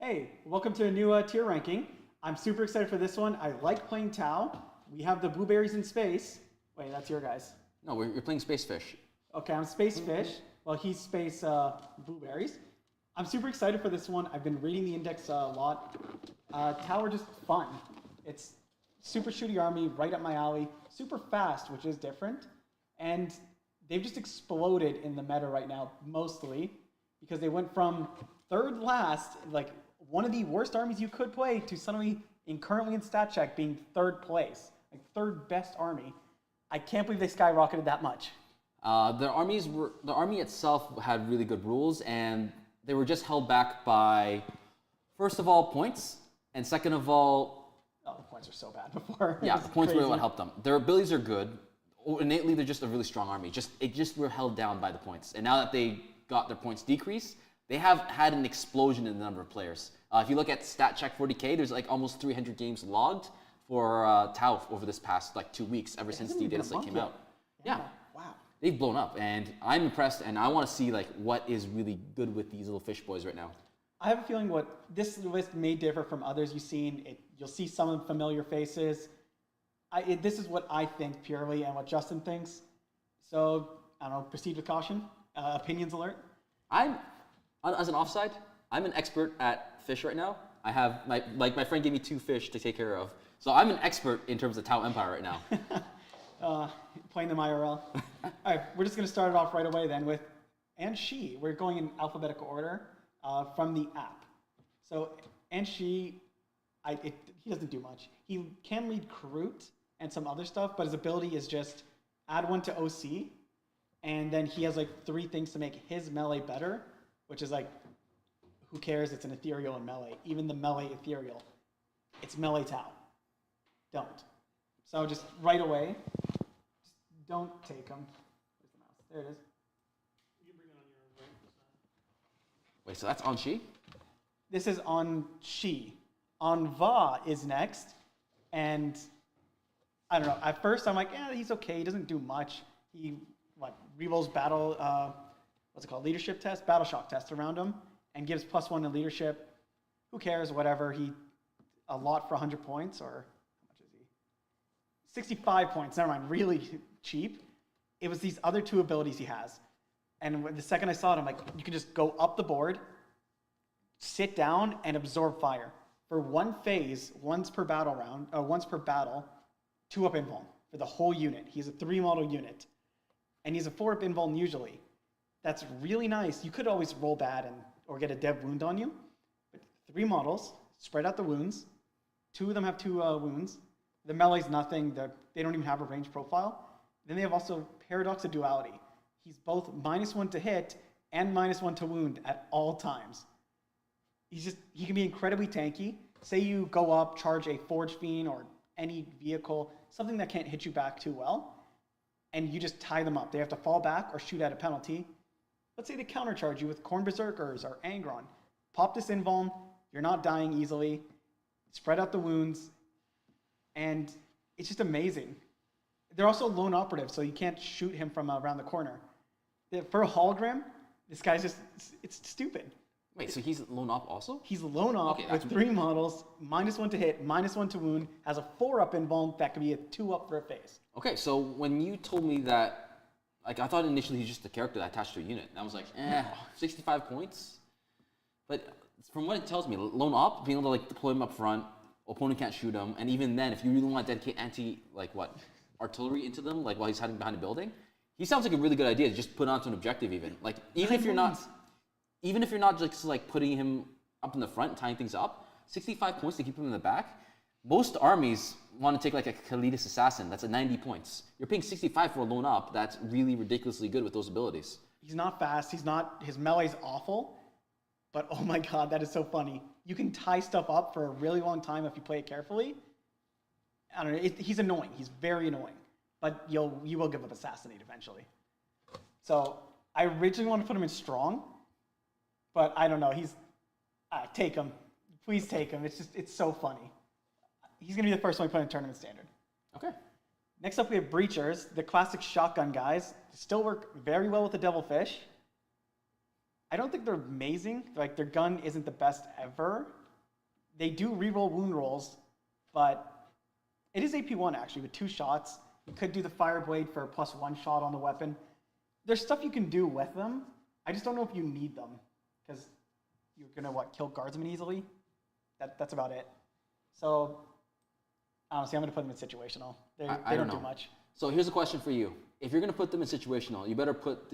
Hey, welcome to a new tier ranking. I'm super excited for this one. I like playing Tau. We have the blueberries in space. Wait, that's your guys. No, you're playing Space Fish. Okay, I'm Space Fish. Well, he's Space Blueberries. I'm super excited for this one. I've been reading the index a lot. Tau are just fun. It's super shooty army, right up my alley. Super fast, which is different. And they've just exploded in the meta right now, mostly, because they went from third last, like one of the worst armies you could play, to suddenly, currently in stat check, being third place, like third best army. I can't believe they skyrocketed that much. The army itself had really good rules, and they were just held back by, first of all, points, and second of all, oh, the points were so bad before. Yeah, the points were what helped them. Their abilities are good. Innately, they're just a really strong army. It just were held down by the points, and now that they got their points decreased, they have had an explosion in the number of players. If you look at Stat Check 40K, there's like almost 300 games logged for Tau over this past 2 weeks, ever since the data slate came out. Yeah. Wow. They've blown up, and I'm impressed, and I want to see what is really good with these little fish boys right now. I have a feeling what this list may differ from others you've seen. You'll see some of the familiar faces. This is what I think purely, and what Justin thinks. So I don't know. Proceed with caution. Opinions alert. As an offside, I'm an expert at fish right now. I have my friend gave me 2 fish to take care of, so I'm an expert in terms of Tau Empire right now. Playing them IRL. All right, we're just going to start it off right away then with and she. We're going in alphabetical order from the app. So and she, he doesn't do much. He can read Kroot and some other stuff, but his ability is just add 1 to OC, and then he has 3 things to make his melee better, which is who cares? It's an ethereal and melee. Even the melee ethereal, it's melee Tau. Don't. So just right away, just don't take them. Where's the mouse? There it is. You can bring it on your right side. Wait, so that's on she? This is on she. On Va is next, and I don't know. At first, I'm like, yeah, he's okay. He doesn't do much. He rerolls battle. What's it called? Leadership test, battle shock test around him, and gives +1 to leadership. Who cares? Whatever. A lot for 100 points, or 65 points, never mind, really cheap. It was these other 2 abilities he has. And the second I saw it, I'm like, you can just go up the board, sit down, and absorb fire. For 1 phase, once per battle, 2-up invuln for the whole unit. He's a 3-model unit. And he's a 4-up invuln usually. That's really nice. You could always roll bad or get a dev wound on you. But 3 models, spread out the wounds. 2 of them have 2 wounds. The melee's nothing. They don't even have a range profile. Then they have also Paradox of Duality. He's both -1 to hit and -1 to wound at all times. He can be incredibly tanky. Say you go up, charge a Forge Fiend or any vehicle, something that can't hit you back too well, and you just tie them up. They have to fall back or shoot at a penalty. Let's say they countercharge you with Khorne Berserkers or Angron. Pop this invuln, you're not dying easily. Spread out the wounds. And it's just amazing. They're also lone operative, so you can't shoot him from around the corner. For a hologram, this guy's it's stupid. Wait, so he's lone op also? He's lone op with 3 models, -1 to hit, -1 to wound, has a 4-up invuln that could be a 2-up for a phase. Okay, so when you told me that, I thought initially he's just a character that attached to a unit. And I was like, 65 points? But from what it tells me, lone op, being able to deploy him up front, opponent can't shoot him, and even then, if you really want to dedicate artillery into them, while he's hiding behind a building, he sounds like a really good idea to just put onto an objective even. Even if you're not just putting him up in the front, tying things up, 65 points to keep him in the back. Most armies want to take a Kalidas Assassin, that's 90 points. You're paying 65 for a lone op, that's really ridiculously good with those abilities. He's not fast, his melee's awful, but oh my god, that is so funny. You can tie stuff up for a really long time if you play it carefully. I don't know, he's annoying. He's very annoying. But you will give up Assassinate eventually. So I originally wanted to put him in strong, but I don't know. Take him. Please take him. It's so funny. He's going to be the first one we put in tournament standard. Okay. Next up we have Breachers, the classic shotgun guys. Still work very well with the Devilfish. I don't think they're amazing. Like, their gun isn't the best ever. They do reroll wound rolls, but it is AP1 actually with 2 shots. You could do the fire blade for a +1 shot on the weapon. There's stuff you can do with them. I just don't know if you need them because you're gonna kill guardsmen easily. That's about it. So honestly, I'm gonna put them in situational. They don't do much. So here's a question for you: if you're gonna put them in situational, you better put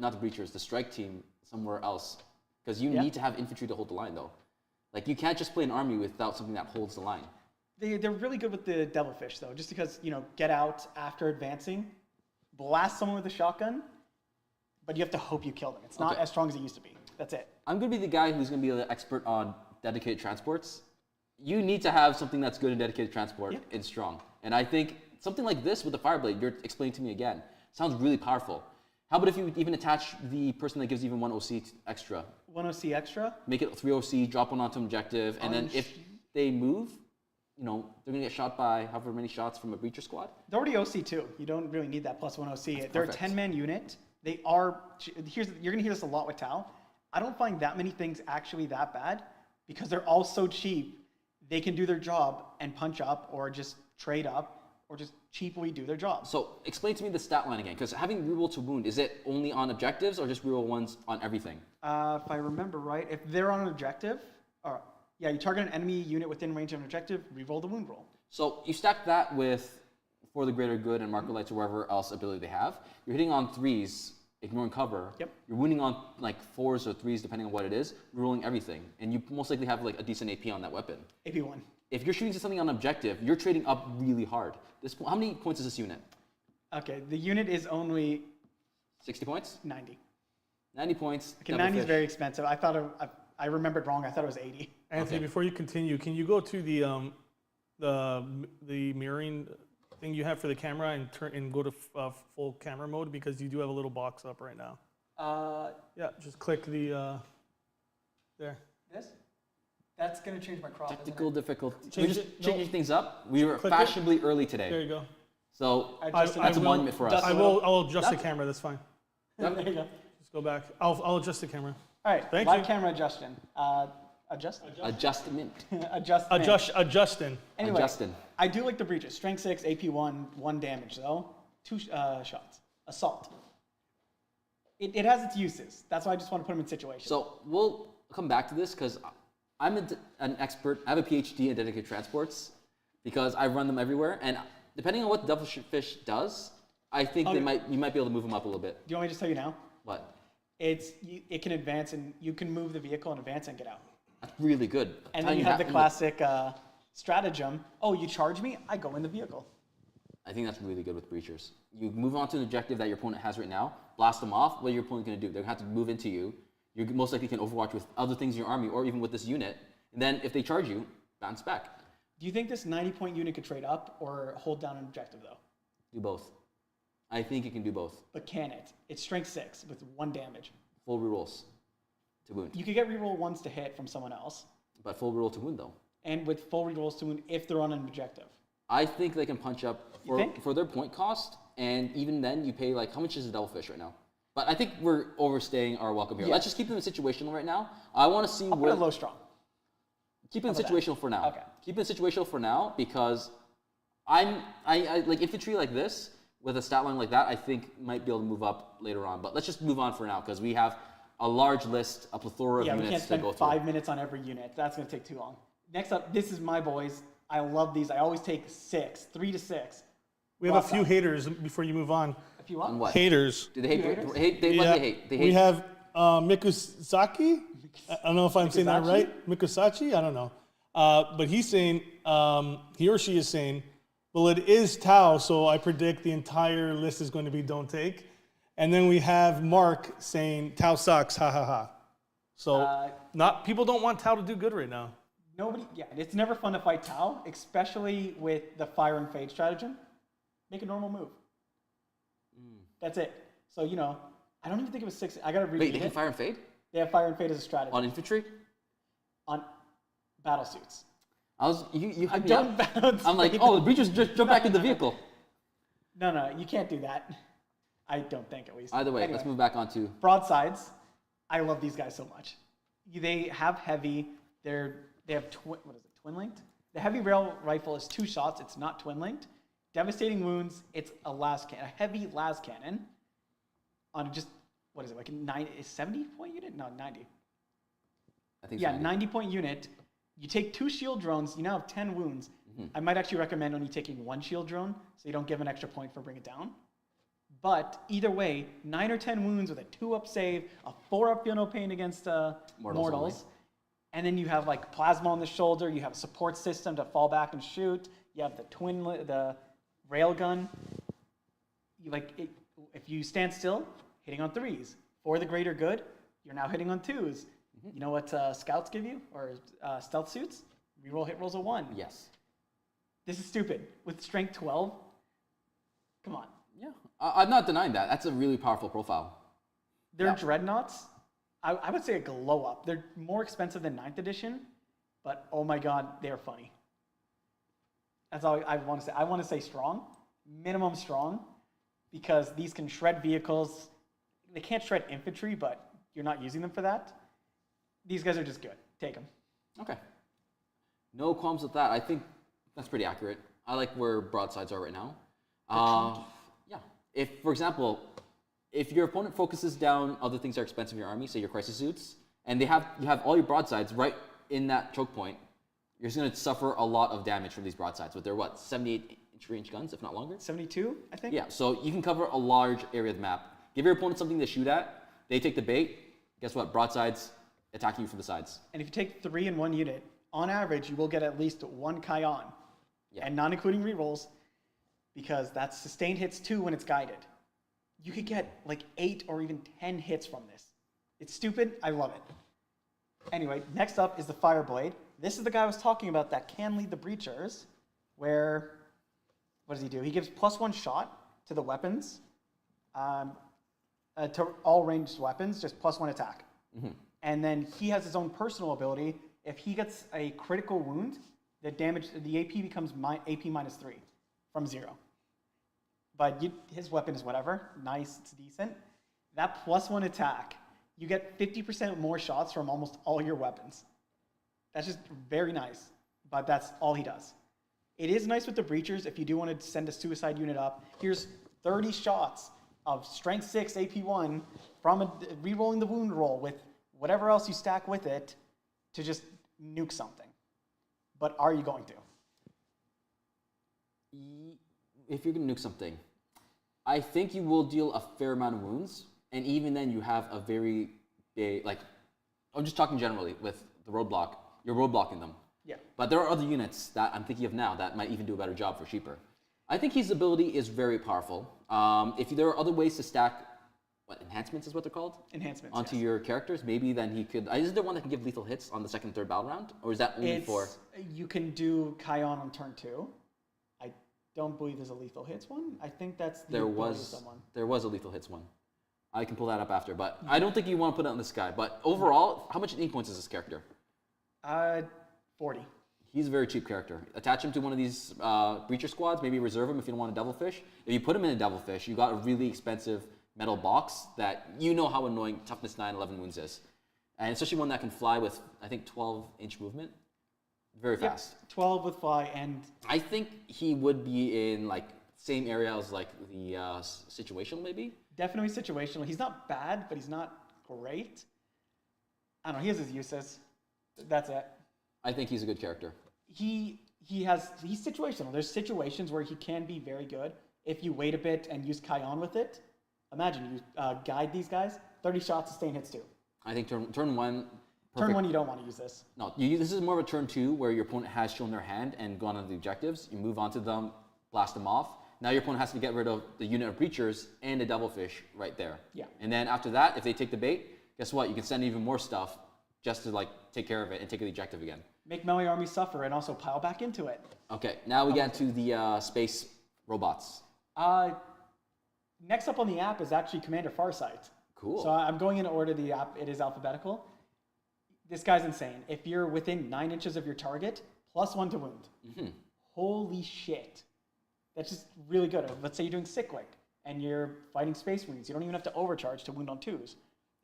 not the breachers, the strike team somewhere else, because you need to have infantry to hold the line though. Like you can't just play an army without something that holds the line. They're really good with the devilfish though, just because get out after advancing, blast someone with a shotgun, but you have to hope you kill them. It's not as strong as it used to be. That's it. I'm gonna be the guy who's gonna be the expert on dedicated transports. You need to have something that's good in dedicated transport and strong. And I think something like this with the Fireblade, you're explaining to me again, sounds really powerful. How about if you even attach the person that gives even 1 OC extra? 1 OC extra? Make it 3 OC, drop one onto objective, and then if they move, they're gonna get shot by however many shots from a breacher squad. They're already OC too. You don't really need that +1 OC. They're a 10-man unit. They are, you're gonna hear this a lot with Tau. I don't find that many things actually that bad because they're all so cheap. They can do their job and punch up or just trade up or just cheaply do their job. So explain to me the stat line again, because having reroll to wound, is it only on objectives or just reroll ones on everything? If I remember right, if they're on an objective, you target an enemy unit within range of an objective, reroll the wound roll. So you stack that with For the Greater Good and Marker Lights or whatever else ability they have. You're hitting on 3s, ignoring cover. Yep. You're wounding on like 4s or 3s, depending on what it is, rerolling everything. And you most likely have like a decent AP on that weapon. AP1. If you're shooting something on objective, you're trading up really hard. How many points is this unit? Okay, the unit is only 60 points? 90. 90 points. Okay, 90 is very expensive. I remembered wrong. I thought it was 80. Anthony, before you continue, can you go to the mirroring thing you have for the camera and go to full camera mode, because you do have a little box up right now. Yeah, just click the there. This? That's gonna change my crop. Technical difficulty. Change We're it. just changing things up. We were Click fashionably early today. There you go. So Adjust that's a will- monument for us. I'll adjust the camera. That's fine. There you go. Just go back. I'll adjust the camera. All right, Thank live you. camera adjustment. Adjustment. Adjustment. Adjusting. Anyway, Adjusting. I do like the breaches. Strength 6, AP1, 1 damage though. 2 shots. Assault. It has its uses. That's why I just want to put them in situations. So we'll come back to this because I'm an expert. I have a PhD in dedicated transports because I run them everywhere. And depending on what the Devilfish does, I think you might be able to move them up a little bit. Do you want me to just tell you now? What? It can advance and you can move the vehicle and advance and get out. That's really good. And then you have the classic stratagem. Oh, you charge me? I go in the vehicle. I think that's really good with breachers. You move on to an objective that your opponent has right now, blast them off. What are your opponent going to do? They're going to have to move into you. You most likely can overwatch with other things in your army or even with this unit. And then if they charge you, bounce back. Do you think this 90-point unit could trade up or hold down an objective though? Do both. I think it can do both. But can it? It's strength 6 with 1 damage. Full rerolls to wound. You could get reroll 1s to hit from someone else. But full reroll to wound though. And with full rerolls to wound if they're on an objective. I think they can punch up for their point cost, and even then you pay like, how much is a Devilfish right now? But I think we're overstaying our welcome here. Yeah. Let's just keep them in situational right now. I want to see I'll put it low strong. Keep it in situational for now. Okay. Keep it in situational for now because I like infantry like this with a stat line like that. I think might be able to move up later on. But let's just move on for now because we have a large list, a plethora of Yeah, we units can't to go spend through. 5 minutes on every unit. That's going to take too long. Next up, this is my boys. I love these. I always take 3 to 6. We have a few haters before you move on. If you want. On what? Haters. Do they hate? Haters? What do they hate? They hate. We have Mikusaki. I don't know if I'm saying that Mikusachi? right. Mikusachi? I don't know. But he's saying, he or she is saying, well, it is Tau, so I predict the entire list is going to be don't take. And then we have Mark saying, Tau sucks, ha ha ha. So people don't want Tau to do good right now. It's never fun to fight Tau, especially with the fire and fade stratagem. Make a normal move. That's it. So, I don't even think it was 6. I got to read it. Wait, they can fire and fade They have fire and fade as a strategy. on infantry. On battle suits. You had me Don't up. bounce. I'm like, oh, the breachers just jump back in the vehicle. No, you can't do that. I don't think, at least. Either way, Anyway, let's move back on to broadsides. I love these guys so much. They have heavy. They have twin linked? The heavy rail rifle is 2 shots. It's not twin linked. Devastating wounds. It's a heavy las cannon on just what is it, like a 70 point unit? No, 90. I think yeah, 90 point unit. You take 2 shield drones. You now have 10 wounds. I might actually recommend only taking 1 shield drone, so you don't give an extra point for bring it down. But either way, 9 or 10 wounds with a 2-up save, a 4-up feel no pain against mortals. And then you have like plasma on the shoulder. You have a support system to fall back and shoot. You have the rail gun. If you stand still, hitting on 3s. For the greater good, you're now hitting on 2s. You know what scouts give you, or stealth suits? Reroll hit rolls of 1. Yes. This is stupid. With strength 12, come on. Yeah, I'm not denying that. That's a really powerful profile. Their dreadnoughts, I would say a glow up. They're more expensive than 9th edition, but oh my god, they're funny. That's all I want to say. I want to say strong, minimum strong, because these can shred vehicles. They can't shred infantry, but you're not using them for that. These guys are just good. Take them. Okay. No qualms with that. I think that's pretty accurate. I like where broadsides are right now. Yeah. If, for example, if your opponent focuses down other things that are expensive in your army, say your crisis suits, and you have all your broadsides right in that choke point, you're just going to suffer a lot of damage from these broadsides. But they're 78-inch range guns, if not longer? 72, I think? Yeah, so you can cover a large area of the map. Give your opponent something to shoot at. They take the bait. Guess what? Broadsides attacking you from the sides. And if you take 3 in 1 unit, on average, you will get at least 1 Kion. Yeah. And not including rerolls, because that's sustained hits too when it's guided. You could get like 8 or even 10 hits from this. It's stupid. I love it. Anyway, next up is the Fireblade. This is the guy I was talking about that can lead the Breachers, where, what does he do? He gives +1 shot to the weapons, to all ranged weapons, just +1 attack. And then he has his own personal ability. If he gets a critical wound, the AP becomes AP -3 from 0. But his weapon is whatever. Nice, it's decent. That +1 attack, you get 50% more shots from almost all your weapons. That's just very nice, but that's all he does. It is nice with the Breachers if you do want to send a suicide unit up. Here's 30 shots of strength 6 AP1 from re-rolling the wound roll with whatever else you stack with it to just nuke something. But are you going to? If you're going to nuke something, I think you will deal a fair amount of wounds, and even then you have a very big, I'm just talking generally with the roadblock, you're roadblocking them. Yeah. But there are other units that I'm thinking of now that might even do a better job for cheaper. I think his ability is very powerful. If there are other ways to stack, enhancements is what they're called? Enhancements, onto yes. your characters, maybe then he could, is there one that can give lethal hits on the 2nd, 3rd battle round? Or is that only for? You can do Kion on turn 2. I don't believe there's a lethal hits one. I think that's the ability of someone. There was a lethal hits one. I can pull that up after, but I don't think you want to put it on this guy. But overall, how much ink points is this character? 40. He's a very cheap character. Attach him to one of these breacher squads, maybe reserve him if you don't want a devilfish. If you put him in a devilfish, you got a really expensive metal box that you know how annoying toughness 9, 11 wounds is. And especially one that can fly with, I think, 12-inch movement. Very fast. 12 with fly, and I think he would be in same area as the situational maybe. Definitely situational. He's not bad, but he's not great. I don't know. He has his uses. That's it. I think he's a good character. He's situational. There's situations where he can be very good if you wait a bit and use Kion with it. Imagine you guide these guys, 30 shots, sustain hits too. I think turn 1. Perfect. Turn 1, you don't want to use this. No, this is more of a turn 2 where your opponent has shown their hand and gone on the objectives. You move on to them, blast them off. Now your opponent has to get rid of the unit of breachers and the devilfish right there. Yeah. And then after that, if they take the bait, guess what? You can send even more stuff just to take care of it and take the objective again. Make melee army suffer and also pile back into it. Okay, now we get to the space robots. Next up on the app is actually Commander Farsight. Cool. So I'm going in order. The app, it is alphabetical. This guy's insane. If you're within 9 inches of your target, +1 to wound. Mm-hmm. Holy shit. That's just really good. Let's say you're doing Cyclic and you're fighting Space Marines. You don't even have to overcharge to wound on 2s.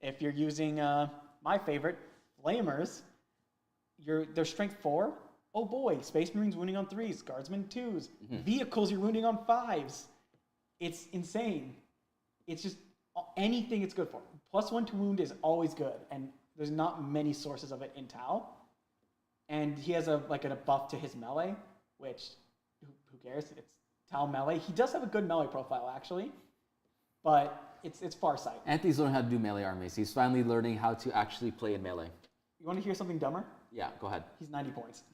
If you're using my favorite, Flamers, their strength 4. Oh boy, Space Marines wounding on 3s, Guardsmen 2s, vehicles you're wounding on 5s. It's insane. It's just anything it's good for. +1 to wound is always good, and there's not many sources of it in Tau. And he has a buff to his melee, which who cares? It's Tau melee. He does have a good melee profile actually, but it's Farsight. Anthony's learning how to do melee armies. He's finally learning how to actually play in melee. You want to hear something dumber? Yeah, go ahead. He's 90 points.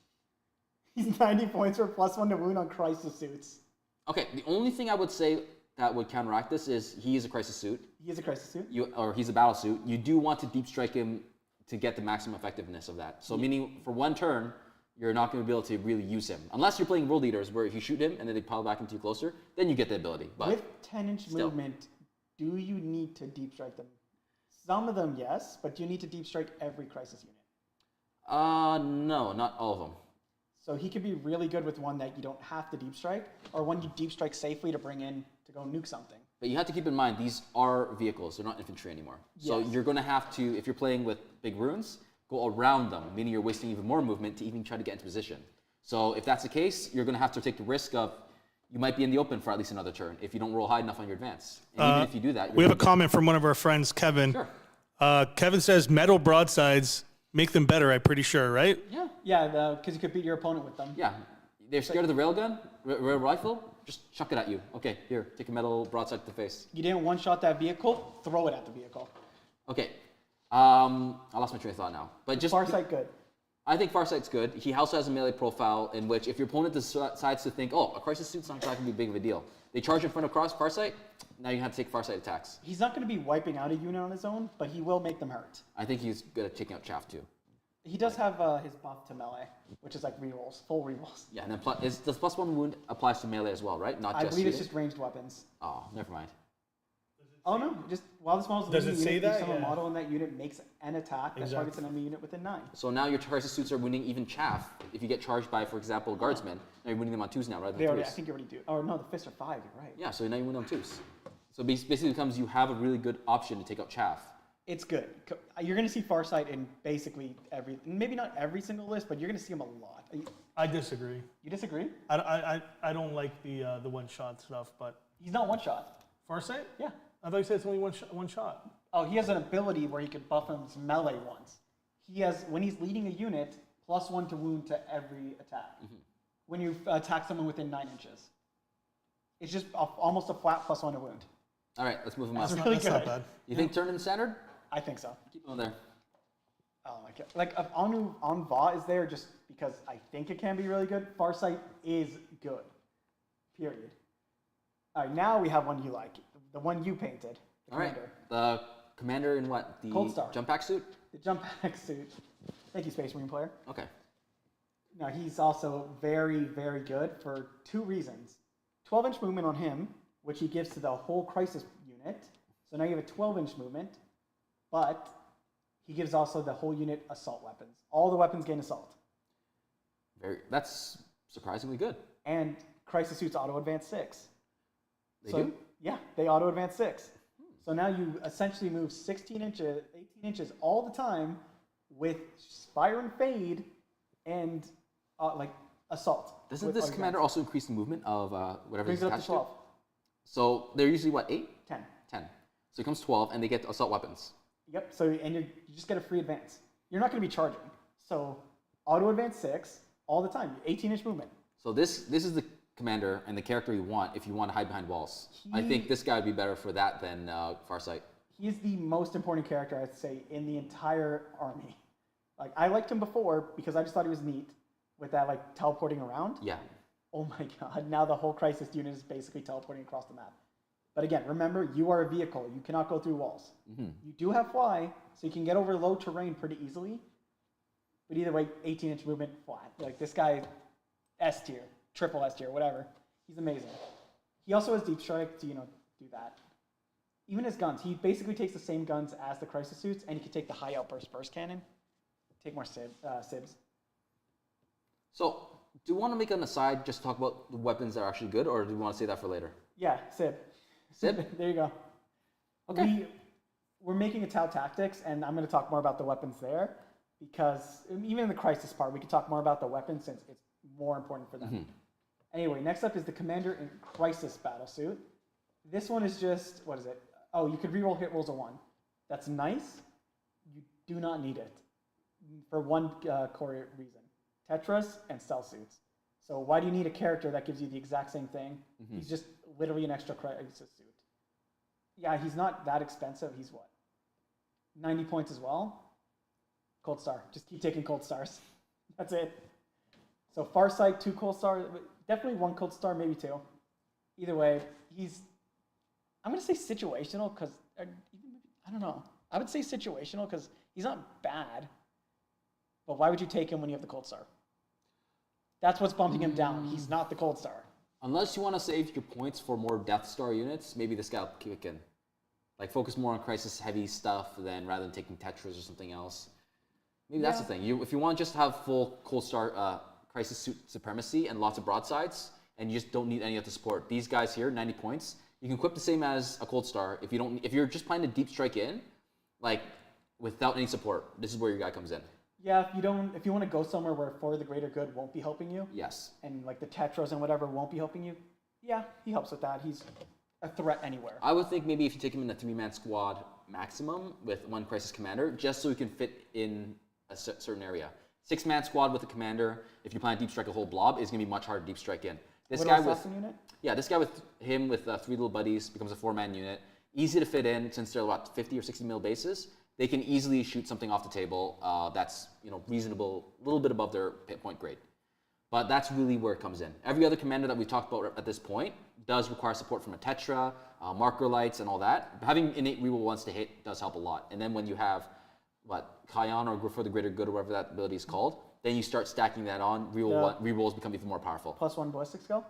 He's 90 points for +1 to wound on crisis suits. Okay, the only thing I would say that would counteract this is he is a crisis suit. He is a crisis suit. Or he's a battle suit. You do want to deep strike him to get the maximum effectiveness of that. So meaning for one turn, you're not going to be able to really use him. Unless you're playing world leaders where if you shoot him and then they pile back into you closer, then you get the ability. But with 10-inch movement, do you need to deep strike them? Some of them, yes, but you need to deep strike every crisis unit. No, not all of them. So he could be really good with one that you don't have to deep strike, or one you deep strike safely to bring in to go nuke something. But you have to keep in mind, these are vehicles. They're not infantry anymore. So you're going to have to, if you're playing with big runes, go around them, meaning you're wasting even more movement to even try to get into position. So if that's the case, you're going to have to take the risk of you might be in the open for at least another turn if you don't roll high enough on your advance. And even if you do that, we have a comment from one of our friends, Kevin. Sure. Kevin says metal broadsides make them better, I'm pretty sure, right? Yeah. Yeah, because you could beat your opponent with them. Yeah. They're scared of the railgun, rail rifle, just chuck it at you. Okay, here, take a metal broadside to the face. You didn't one-shot that vehicle, throw it at the vehicle. Okay. I lost my train of thought now. But just Farsight good. I think Farsight's good. He also has a melee profile in which if your opponent decides to think, oh, a crisis suit's not going to be big of a deal, they charge in front of Farsight, now you have to take Farsight attacks. He's not going to be wiping out a unit on his own, but he will make them hurt. I think he's good at taking out chaff too. He does have his buff to melee, which is like rerolls, full rerolls. Yeah, and then does +1 wound applies to melee as well, right? Not I just believe it's shooting? just ranged weapons. Oh, never mind. Oh no, just while this model's Does leading it the say unit, each that? single Yeah. model in that unit makes an attack that targets an enemy unit within 9. So now your crisis suits are wounding even chaff. If you get charged by, for example, guardsmen, now you're wounding them on 2s now rather than 3s. I think you already do. Oh no, the fists are 5, you're right. Yeah, so now you wound on 2s. So basically it becomes you have a really good option to take out chaff. It's good. You're going to see Farsight in basically maybe not every single list, but you're going to see him a lot. I disagree. You disagree? I don't like the one-shot stuff, but He's not one-shot. Farsight? Yeah. I thought you said it's only one shot. Oh, he has an ability where he could buff him's melee once. He has, when he's leading a unit, +1 to wound to every attack. When you attack someone within 9 inches. It's just almost a flat +1 to wound. All right, let's move him on. That's really That's not good. bad. You think turn in standard? I think so. Keep going there. Oh my god. Like, Anu Anva is there just because I think it can be really good. Farsight is good. Period. All right, now we have one you like. The one you painted. The All right, commander. the commander in what? The Cold Star. jump pack suit? The jump pack suit. Thank you, Space Marine player. Okay. Now, he's also very, very good for 2 reasons. 12-inch movement on him, which he gives to the whole crisis unit. So now you have a 12-inch movement, but he gives also the whole unit assault weapons. All the weapons gain assault. That's surprisingly good. And crisis suits auto advance 6. They do? Yeah, they auto advance 6. So now you essentially move 16 inches, 18 inches all the time with Spire and Fade and like assault. Doesn't with this auto commander advance. also increase the movement of whatever Brings he's it up to attached 12. to? So they're usually what, 8? 10. 10. So it comes 12, and they get assault weapons. Yep. So and you just get a free advance. You're not going to be charging. So auto advance 6 all the time. 18-inch movement. So this is the commander and the character you want if you want to hide behind walls. I think this guy would be better for that than Farsight. He is the most important character, I'd say, in the entire army. Like, I liked him before because I just thought he was neat with that, like, teleporting around. Yeah. Oh my god, now the whole crisis unit is basically teleporting across the map. But again, remember, you are a vehicle. You cannot go through walls. You do have fly, so you can get over low terrain pretty easily. But either way, 18-inch movement, flat. Like, this guy, S tier, triple S tier, whatever. He's amazing. He also has deep strike to, do that. Even his guns, he basically takes the same guns as the crisis suits, and he can take the high outburst burst cannon. Take more sibs. So do you want to make an aside just to talk about the weapons that are actually good, or do you want to say that for later? Yeah, sib. Sib? There you go. Okay. we're making a Tau Tactics, and I'm going to talk more about the weapons there, because even in the Crisis part, we could talk more about the weapons since it's more important for them. Anyway, next up is the Commander in Crisis Battlesuit. This one is just, what is it? Oh, you could reroll hit rolls of 1. That's nice. You do not need it for one core reason. Tetras and stealth suits. So why do you need a character that gives you the exact same thing? He's just literally an extra Crisis suit. Yeah, he's not that expensive. He's what? 90 points as well? Cold Star. Just keep taking Cold Stars. That's it. So Farsight, 2 Cold Stars. Definitely 1 Cold Star, maybe 2. Either way, I'm going to say situational because, I don't know. I would say situational because he's not bad. But why would you take him when you have the Cold Star? That's what's bumping him down. He's not the Cold Star. Unless you want to save your points for more Death Star units, maybe this guy will kick in. Like, focus more on Crisis heavy stuff then rather than taking Tetras or something else. Maybe that's the thing. If you want to just have full Cold Star Crisis suit supremacy and lots of broadsides, and you just don't need any of the support. These guys here, 90 points, you can equip the same as a Cold Star. If you're just planning to deep strike in, like without any support, this is where your guy comes in. Yeah, if you want to go somewhere where For the Greater Good won't be helping you. Yes. And like the Tetras and whatever won't be helping you. Yeah, he helps with that. He's a threat anywhere. I would think maybe if you take him in a 3-man squad maximum with 1 Crisis Commander, just so he can fit in a certain area. 6-man squad with a commander, if you plan to deep strike a whole blob, is going to be much harder to deep strike in. This guy unit? Yeah, this guy with 3 little buddies becomes a 4-man unit. Easy to fit in since they're about 50 or 60 mil bases. They can easily shoot something off the table that's reasonable, a little bit above their point grade. But that's really where it comes in. Every other commander that we've talked about at this point does require support from a Tetra, marker lights, and all that. Having innate reroll once to hit does help a lot. And then when you have Kion or For the Greater Good or whatever that ability is called, then you start stacking that on. Rerolls become even more powerful. +1 ballistic skill?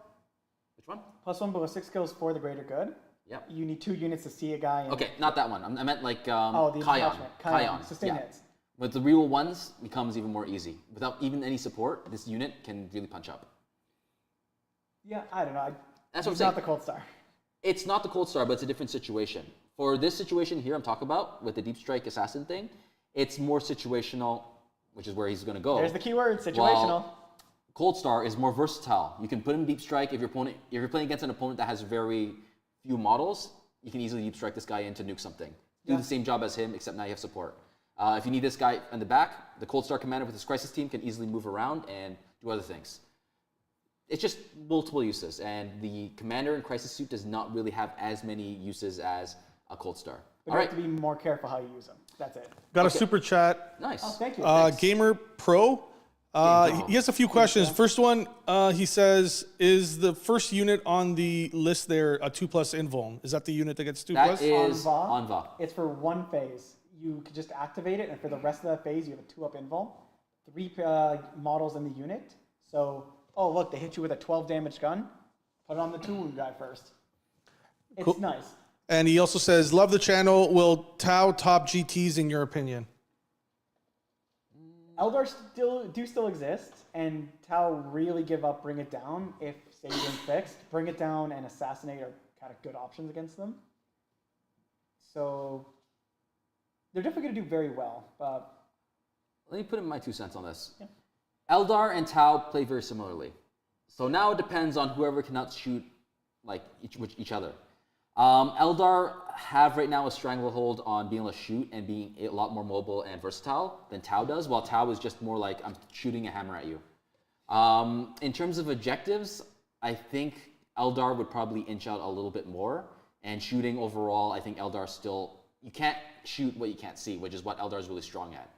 Which one? +1 ballistic skill is For the Greater Good. Yep. You need 2 units to see a guy. Okay, not that one. I meant like the Kion. Kion. Sustain hits. With the reroll ones, becomes even more easy. Without even any support, this unit can really punch up. Yeah, I don't know. That's what I'm He's saying. not the Cold Star. It's not the Cold Star, but it's a different situation. For this situation here I'm talking about, with the Deep Strike Assassin thing, it's more situational, which is where he's going to go. There's the key word, situational. While Cold Star is more versatile. You can put him Deep Strike if you're playing against an opponent that has very few models. You can easily Deep Strike this guy in to nuke something. Do the same job as him, except now you have support. If you need this guy in the back, the Cold Star commander with his Crisis team can easily move around and do other things. It's just multiple uses, and the commander in Crisis suit does not really have as many uses as a Cold Star. But you have to be more careful how you use them. That's it. Got a super chat. Nice. Oh, thank you. Gamer Pro. He has a few questions. First one, he says, is the first unit on the list there a 2+ invuln? Is that the unit that gets 2+? That is Anva. Anva. It's for 1 phase. You can just activate it, and for the rest of that phase, you have a 2-up invul. 3 models in the unit. So, oh look, they hit you with a 12 damage gun. Put it on the 2-wound guy first. It's nice. And he also says, love the channel. Will Tau top GTs in your opinion? Eldar still exist, and Tau really give up Bring It Down if Stadium fixed. Bring It Down and Assassinate are kind of good options against them. So they're definitely going to do very well. Let me put in my 2 cents on this. Yeah. Eldar and Tau play very similarly. So now it depends on whoever can outshoot each other. Eldar have right now a stranglehold on being able to shoot and being a lot more mobile and versatile than Tau does, while Tau is just more like, I'm shooting a hammer at you. In terms of objectives, I think Eldar would probably inch out a little bit more, and shooting overall, I think Eldar still, you can't shoot what you can't see, which is what Eldar is really strong at.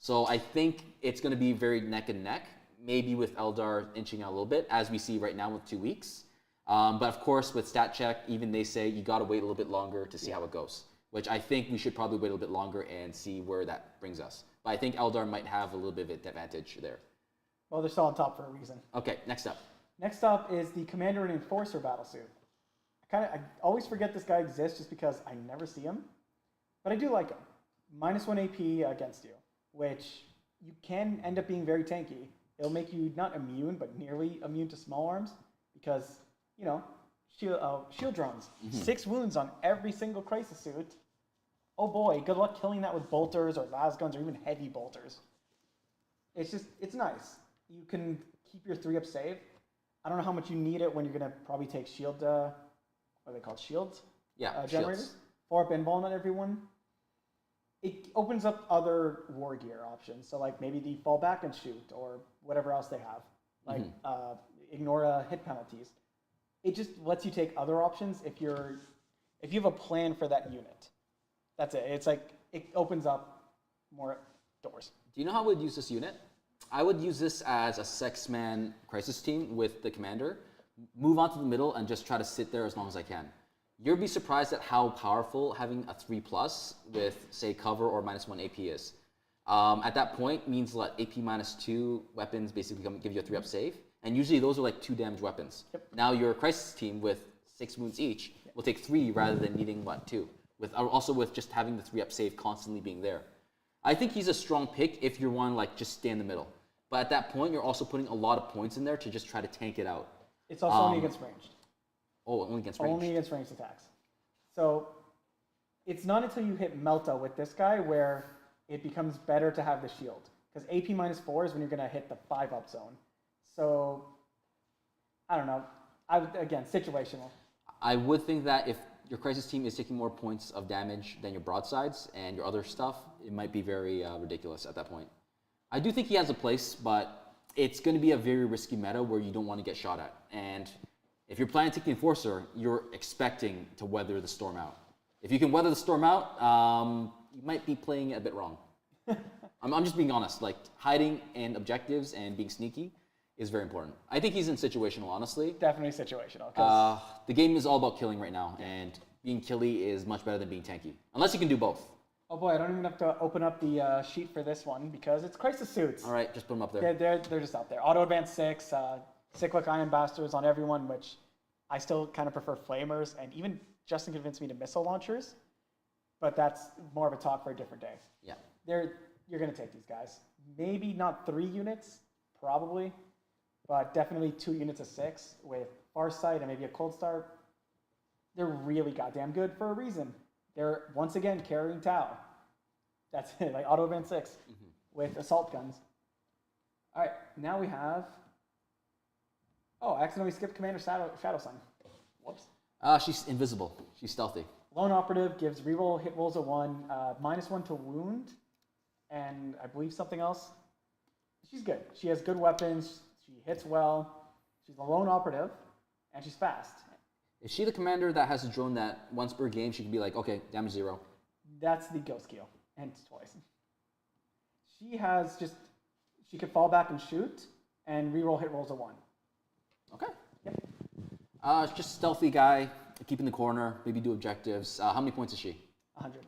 So I think it's going to be very neck and neck, maybe with Eldar inching out a little bit, as we see right now with 2 weeks. But of course, with stat check, even they say you got to wait a little bit longer to see how it goes, which I think we should probably wait a little bit longer and see where that brings us. But I think Eldar might have a little bit of an advantage there. Well, they're still on top for a reason. Okay, next up. Next up is the Commander and Enforcer battlesuit. I always forget this guy exists just because I never see him, but I do like him. -1 AP against you, which you can end up being very tanky. It'll make you not immune, but nearly immune to small arms because, shield drones. 6 wounds on every single Crisis suit. oh boy, good luck killing that with bolters or las guns or even heavy bolters. It's nice. You can keep your 3-up save. I don't know how much you need it when you're going to probably take shield, what are they called, shields? Yeah, Generators. shields. 4-up invuln on everyone. It opens up other war gear options. So like maybe the fall back and shoot or whatever else they have. Like ignore hit penalties. It just lets you take other options if you have a plan for that unit. That's it. It's like it opens up more doors. Do you know how I would use this unit? I would use this as a 6-man crisis team with the commander, move on to the middle, and just try to sit there as long as I can. You'll be surprised at how powerful having a 3+ with, say, cover or -1 AP is. At that point, means that AP -2 weapons basically give you a 3-up save, and usually those are like 2 damage weapons. Yep. Now your crisis team with 6 wounds each will take 3 rather than needing 2. Also with just having the 3-up save constantly being there. I think he's a strong pick if you're one like just stay in the middle. But at that point, you're also putting a lot of points in there to just try to tank it out. It's also only against ranged. Oh, only against ranged. Only against ranged attacks. So it's not until you hit Melta with this guy where it becomes better to have the shield. Because AP -4 is when you're going to hit the 5-up zone. So, I don't know. Again, situational. I would think that if your crisis team is taking more points of damage than your broadsides and your other stuff, it might be very ridiculous at that point. I do think he has a place, but it's going to be a very risky meta where you don't want to get shot at. And if you're planning to take the Enforcer, you're expecting to weather the storm out. If you can weather the storm out, you might be playing it a bit wrong. I'm just being honest. Like, hiding and objectives and being sneaky is very important. I think he's in situational, honestly. Definitely situational. The game is all about killing right now, and being killy is much better than being tanky. Unless you can do both. Oh boy, I don't even have to open up the sheet for this one because it's Crisis Suits. All right, just put them up there. They're just up there. Auto Advance 6, Cyclic Iron Bastards on everyone, which I still kind of prefer Flamers, and even Justin convinced me to missile launchers, but that's more of a talk for a different day. Yeah. You're going to take these guys. Maybe not 3 units, probably, but definitely 2 units of 6 with Farsight and maybe a Cold Start. They're really goddamn good for a reason. They're, once again, carrying Tau. That's it, like Auto Advance 6 with assault guns. All right, now we have... Oh, I accidentally skipped Commander Shadow Sun. Whoops. She's invisible. She's stealthy. Lone Operative gives reroll hit rolls of 1, -1 to wound, and I believe something else. She's good. She has good weapons. She hits well. She's a lone operative, and she's fast. Is she the commander that has a drone that once per game she can be like, okay, damage 0? That's the Ghost Keel, and it's twice. She has just, she can fall back and shoot, and reroll hit rolls of 1. Okay. Yep. Just stealthy guy, keep in the corner, maybe do objectives. How many points is she? 100.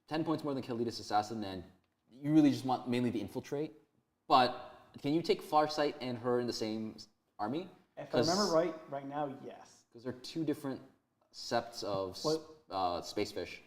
10 points more than Kalidas Assassin, and you really just want mainly the infiltrate. But can you take Farsight and her in the same army? If I remember right now, yes. Because they're 2 different septs of space fish.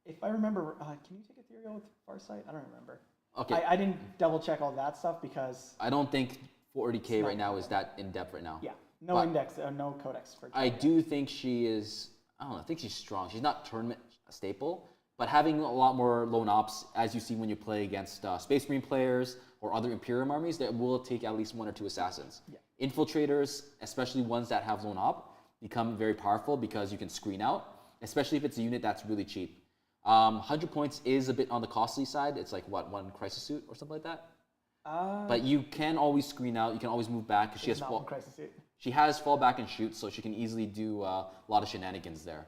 If I remember, can you take Ethereal with Farsight? I don't remember. Okay. I didn't double check all that stuff because... I don't think 40K right now is that in depth right now. Yeah, no index, no codex. For I do think she is, I don't know, I think she's strong. She's not tournament staple, but having a lot more lone ops, as you see when you play against Space Marine players or other Imperium armies, that will take at least 1 or 2 assassins. Yeah. Infiltrators, especially ones that have lone op, become very powerful because you can screen out, especially if it's a unit that's really cheap. 100 points is a bit on the costly side. It's like, what, 1 crisis suit or something like that? But you can always screen out. You can always move back because she has fall back and shoot, so she can easily do a lot of shenanigans there.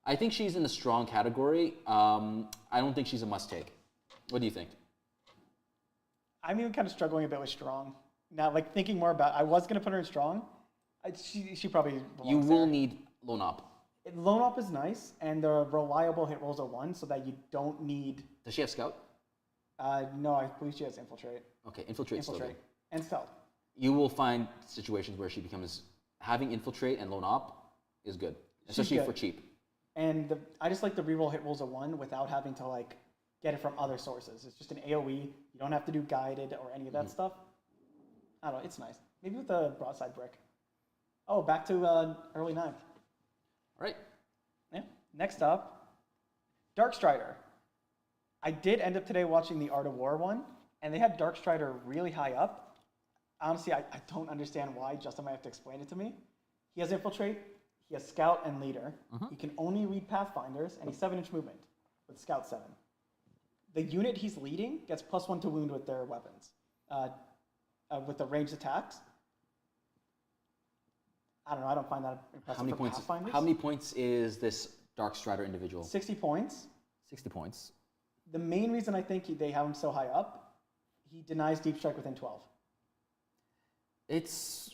I think she's in the strong category. I don't think she's a must-take. What do you think? I'm even kind of struggling a bit with strong. Now, like thinking more about, I was going to put her in strong. She probably belongs You will there. need lone op. Lone op is nice, and the reliable hit rolls of 1, so that you don't need. Does she have scout? No, I believe she has infiltrate. Okay, infiltrate. And stealth. You will find situations where she becomes having infiltrate and lone op is good, especially for cheap. And I just like the reroll hit rolls of 1 without having to like get it from other sources. It's just an AOE. You don't have to do guided or any of that stuff. I don't know. It's nice. Maybe with the broadside brick. Oh, back to early 9th. All right. Yeah. Next up, Dark Strider. I did end up today watching the Art of War one, and they had Dark Strider really high up. Honestly, I don't understand why. Justin might have to explain it to me. He has Infiltrate, he has Scout and Leader. He can only read Pathfinders, and he's 7-inch movement with Scout 7. The unit he's leading gets +1 to wound with their weapons, with the ranged attacks. I don't know. I don't find that impressive. How many for points? Pathfinders. How many points is this Dark Strider individual? 60 points. 60 points. The main reason I think they have him so high up, he denies deep strike within 12. It's,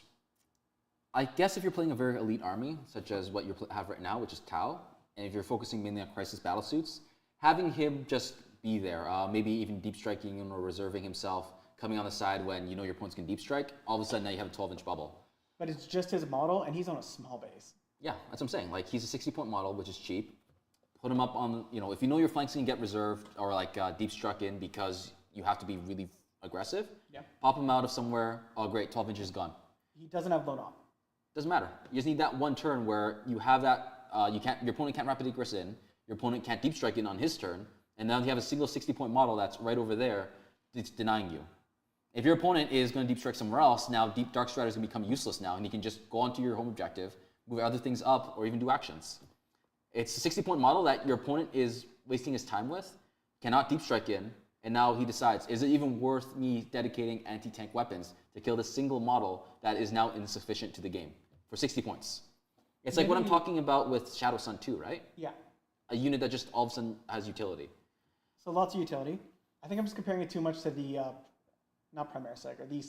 I guess if you're playing a very elite army, such as what you have right now, which is Tau, and if you're focusing mainly on crisis battle suits, having him just be there, maybe even deep striking or reserving himself, coming on the side when you know your opponent's can deep strike, all of a sudden now you have a 12-inch bubble. But it's just his model, and he's on a small base. Yeah, that's what I'm saying. Like, he's a 60-point model, which is cheap. Put him up on, you know, if you know your flanks can get reserved or like deep struck in because you have to be really aggressive, pop him out of somewhere. Oh, great, 12 inches gone. He doesn't have blown off. Doesn't matter. You just need that one turn where you have that, your opponent can't rapid egress in, your opponent can't deep strike in on his turn, and now you have a single 60-point model that's right over there, it's denying you. If your opponent is going to deep strike somewhere else, now Dark Strider is going to become useless now, and he can just go onto your home objective, move other things up, or even do actions. It's a 60-point model that your opponent is wasting his time with, cannot deep strike in, and now he decides, is it even worth me dedicating anti-tank weapons to kill this single model that is now insufficient to the game for 60 points? It's like what I'm talking about with Shadow Sun 2, right? Yeah. A unit that just all of a sudden has utility. So lots of utility. I think I'm just comparing it too much to the, not Primaris Striker, the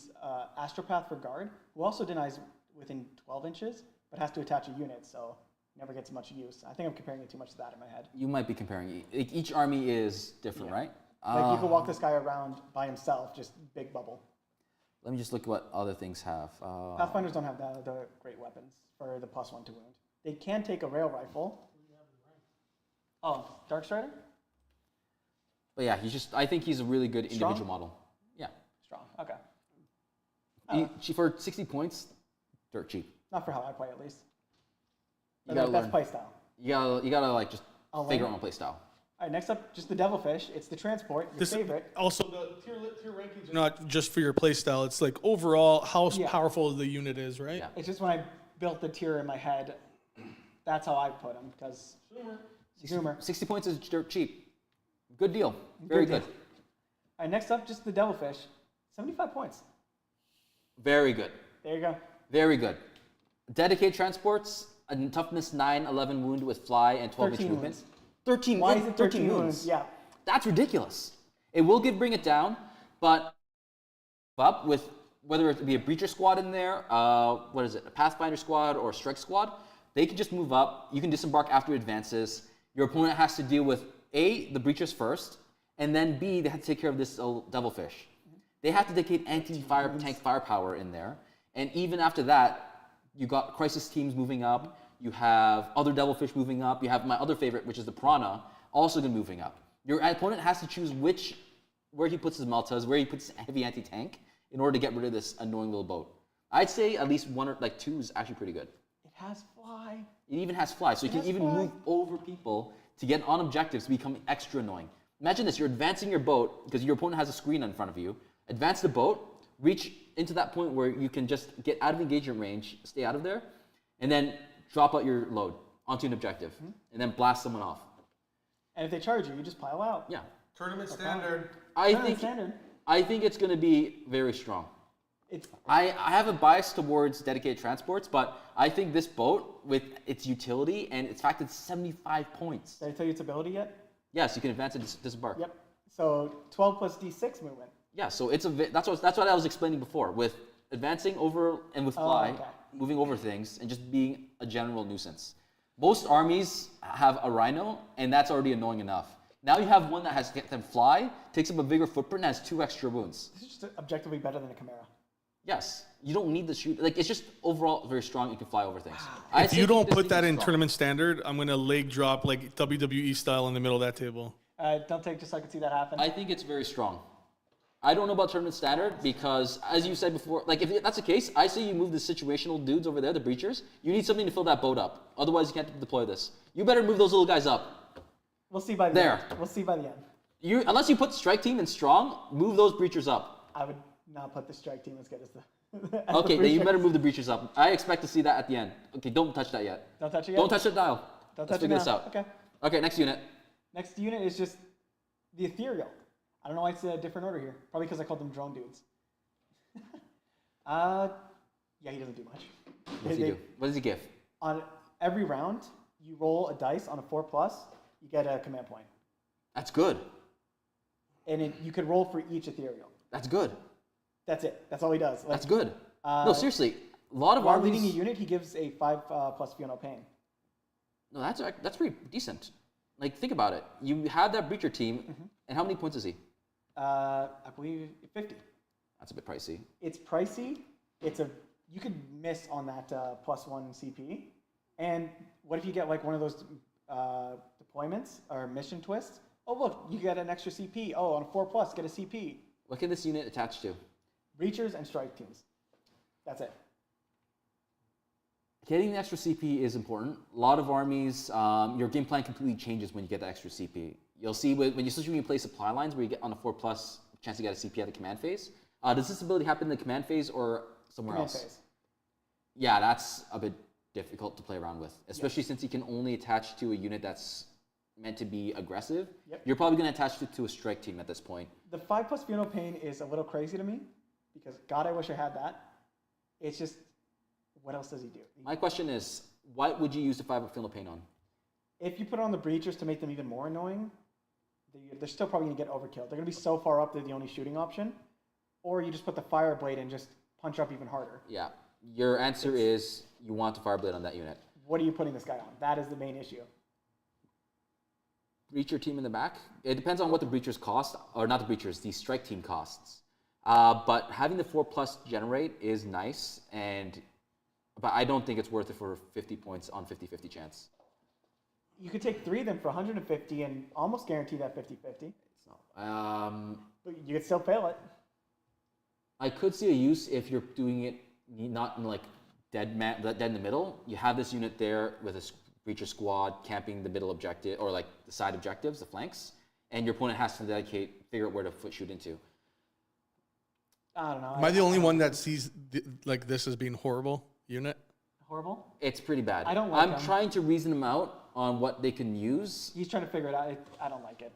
Astropath for Guard, who also denies within 12 inches, but has to attach a unit, so never gets much use. I think I'm comparing it too much to that in my head. You might be comparing. Each army is different, right? Like you could walk this guy around by himself, just big bubble. Let me just look at what other things have. Pathfinders don't have the great weapons for the +1 to wound. They can take a rail rifle. Oh, Dark Strider? But yeah, I think he's a really good individual model. Yeah. Strong, okay. For 60 points, dirt cheap. Not for how I play, at least. You But gotta that's learn. play style. You gotta like just figure learn. out my play style. All right, next up, just the Devilfish. It's the transport, your favorite. Also, the tier rankings are not just for your playstyle. It's like overall how powerful the unit is, right? Yeah. It's just when I built the tier in my head, that's how I put him, because Zoomer. 60 points is dirt cheap. Good deal. Very good. All right, next up, just the Devilfish. 75 points. Very good. There you go. Very good. Dedicated transports, a toughness 9, 11 wound with fly, and 12 inch 13 movement. wounds. 13. Why is it 13 wounds? Yeah. That's ridiculous. It will bring it down, but up with whether it be a breacher squad in there, what is it, a Pathfinder squad or a strike squad, they can just move up. You can disembark after advances. Your opponent has to deal with A, the breachers first, and then B, they have to take care of this Devilfish. They have to dedicate anti-fire tank firepower in there, and even after that, you got crisis teams moving up. You have other Devilfish moving up. You have my other favorite, which is the Piranha, also going to be moving up. Your opponent has to choose where he puts his Maltas, where he puts his heavy anti-tank in order to get rid of this annoying little boat. I'd say at least one or like two is actually pretty good. It has fly. It even has fly, so you can even move over people to get on objectives to become extra annoying. Imagine this, you're advancing your boat because your opponent has a screen in front of you. Advance the boat, reach into that point where you can just get out of engagement range, stay out of there, and then drop out your load onto an objective, and then blast someone off. And if they charge you, you just pile out. Yeah. Tournament standard. I think it's going to be very strong. I have a bias towards dedicated transports, but I think this boat, with its utility and its fact it's 75 points. Did I tell you its ability yet? Yes, you can advance and disembark. Yep. So 12 plus D6 movement. Yeah, so that's what I was explaining before, with advancing over and with fly, moving over things, and just being a general nuisance. Most armies have a Rhino, and that's already annoying enough. Now you have one that has can fly, takes up a bigger footprint, and has 2 extra wounds. This is just objectively better than a Chimera. Yes, you don't need the shoot. Like, it's just overall very strong. You can fly over things. If you don't put that in tournament standard, I'm gonna leg drop like WWE style in the middle of that table. Don't take just so I can see that happen. I think it's very strong. I don't know about tournament standard because, as you said before, like if that's the case, I say you move the situational dudes over there, the breachers. You need something to fill that boat up. Otherwise, you can't deploy this. You better move those little guys up. We'll see by the There. end. We'll see by the end. Unless you put strike team and strong, move those breachers up. I would not put the strike team as good as the. Okay, then you better move the breachers up. I expect to see that at the end. Okay, don't touch that yet. Don't touch it yet. Don't touch the dial. Don't Let's touch it figure now. this out. Okay. Okay, next unit. Next unit is just the ethereal. I don't know why it's a different order here. Probably because I called them drone dudes. Yeah, he doesn't do much. What does he do? What does he give? On every round, you roll a dice on a 4+, you get a command point. That's good. And you could roll for each ethereal. That's good. That's it. That's all he does. Like, That's good. No, seriously. A lot of while armies... leading a unit, he gives a 5+ Feel No Pain. No, that's pretty decent. Like, think about it. You have that breacher team, and how many points is he? I believe 50. That's a bit pricey. It's pricey. You could miss on that +1 CP. And what if you get like one of those deployments or mission twists? Oh look, you get an extra CP. Oh, on a 4+, get a CP. What can this unit attach to? Breachers and strike teams. That's it. Getting the extra CP is important. A lot of armies, your game plan completely changes when you get the extra CP. You'll see especially when you play supply lines where you get on a 4+, chance to get a CP at the command phase. Does this ability happen in the command phase or somewhere Command else? phase. Yeah, that's a bit difficult to play around with, especially since you can only attach to a unit that's meant to be aggressive. Yep. You're probably going to attach it to a strike team at this point. The 5+ Feel No Pain is a little crazy to me because God, I wish I had that. It's just, what else does he do? My question is, what would you use the 5 Feel No Pain on? If you put it on the breachers to make them even more annoying, they're still probably going to get overkilled. They're going to be so far up they're the only shooting option. Or you just put the fire blade and just punch up even harder. Yeah. Your answer is you want the Fireblade on that unit. What are you putting this guy on? That is the main issue. Breacher team in the back? It depends on what the breachers cost, or not the breachers, the strike team costs. But having the 4+ generate is nice, but I don't think it's worth it for 50 points on 50-50 chance. You could take 3 of them for 150 and almost guarantee that 50-50. It's not. But you could still fail it. I could see a use if you're doing it not in like dead in the middle. You have this unit there with a breacher squad camping the middle objective or like the side objectives, the flanks, and your opponent has to figure out where to shoot into. I don't know. Am I the only one that sees like this as being horrible unit? Horrible? It's pretty bad. I don't like I'm them. trying to reason them out on what they can use. He's trying to figure it out. I don't like it.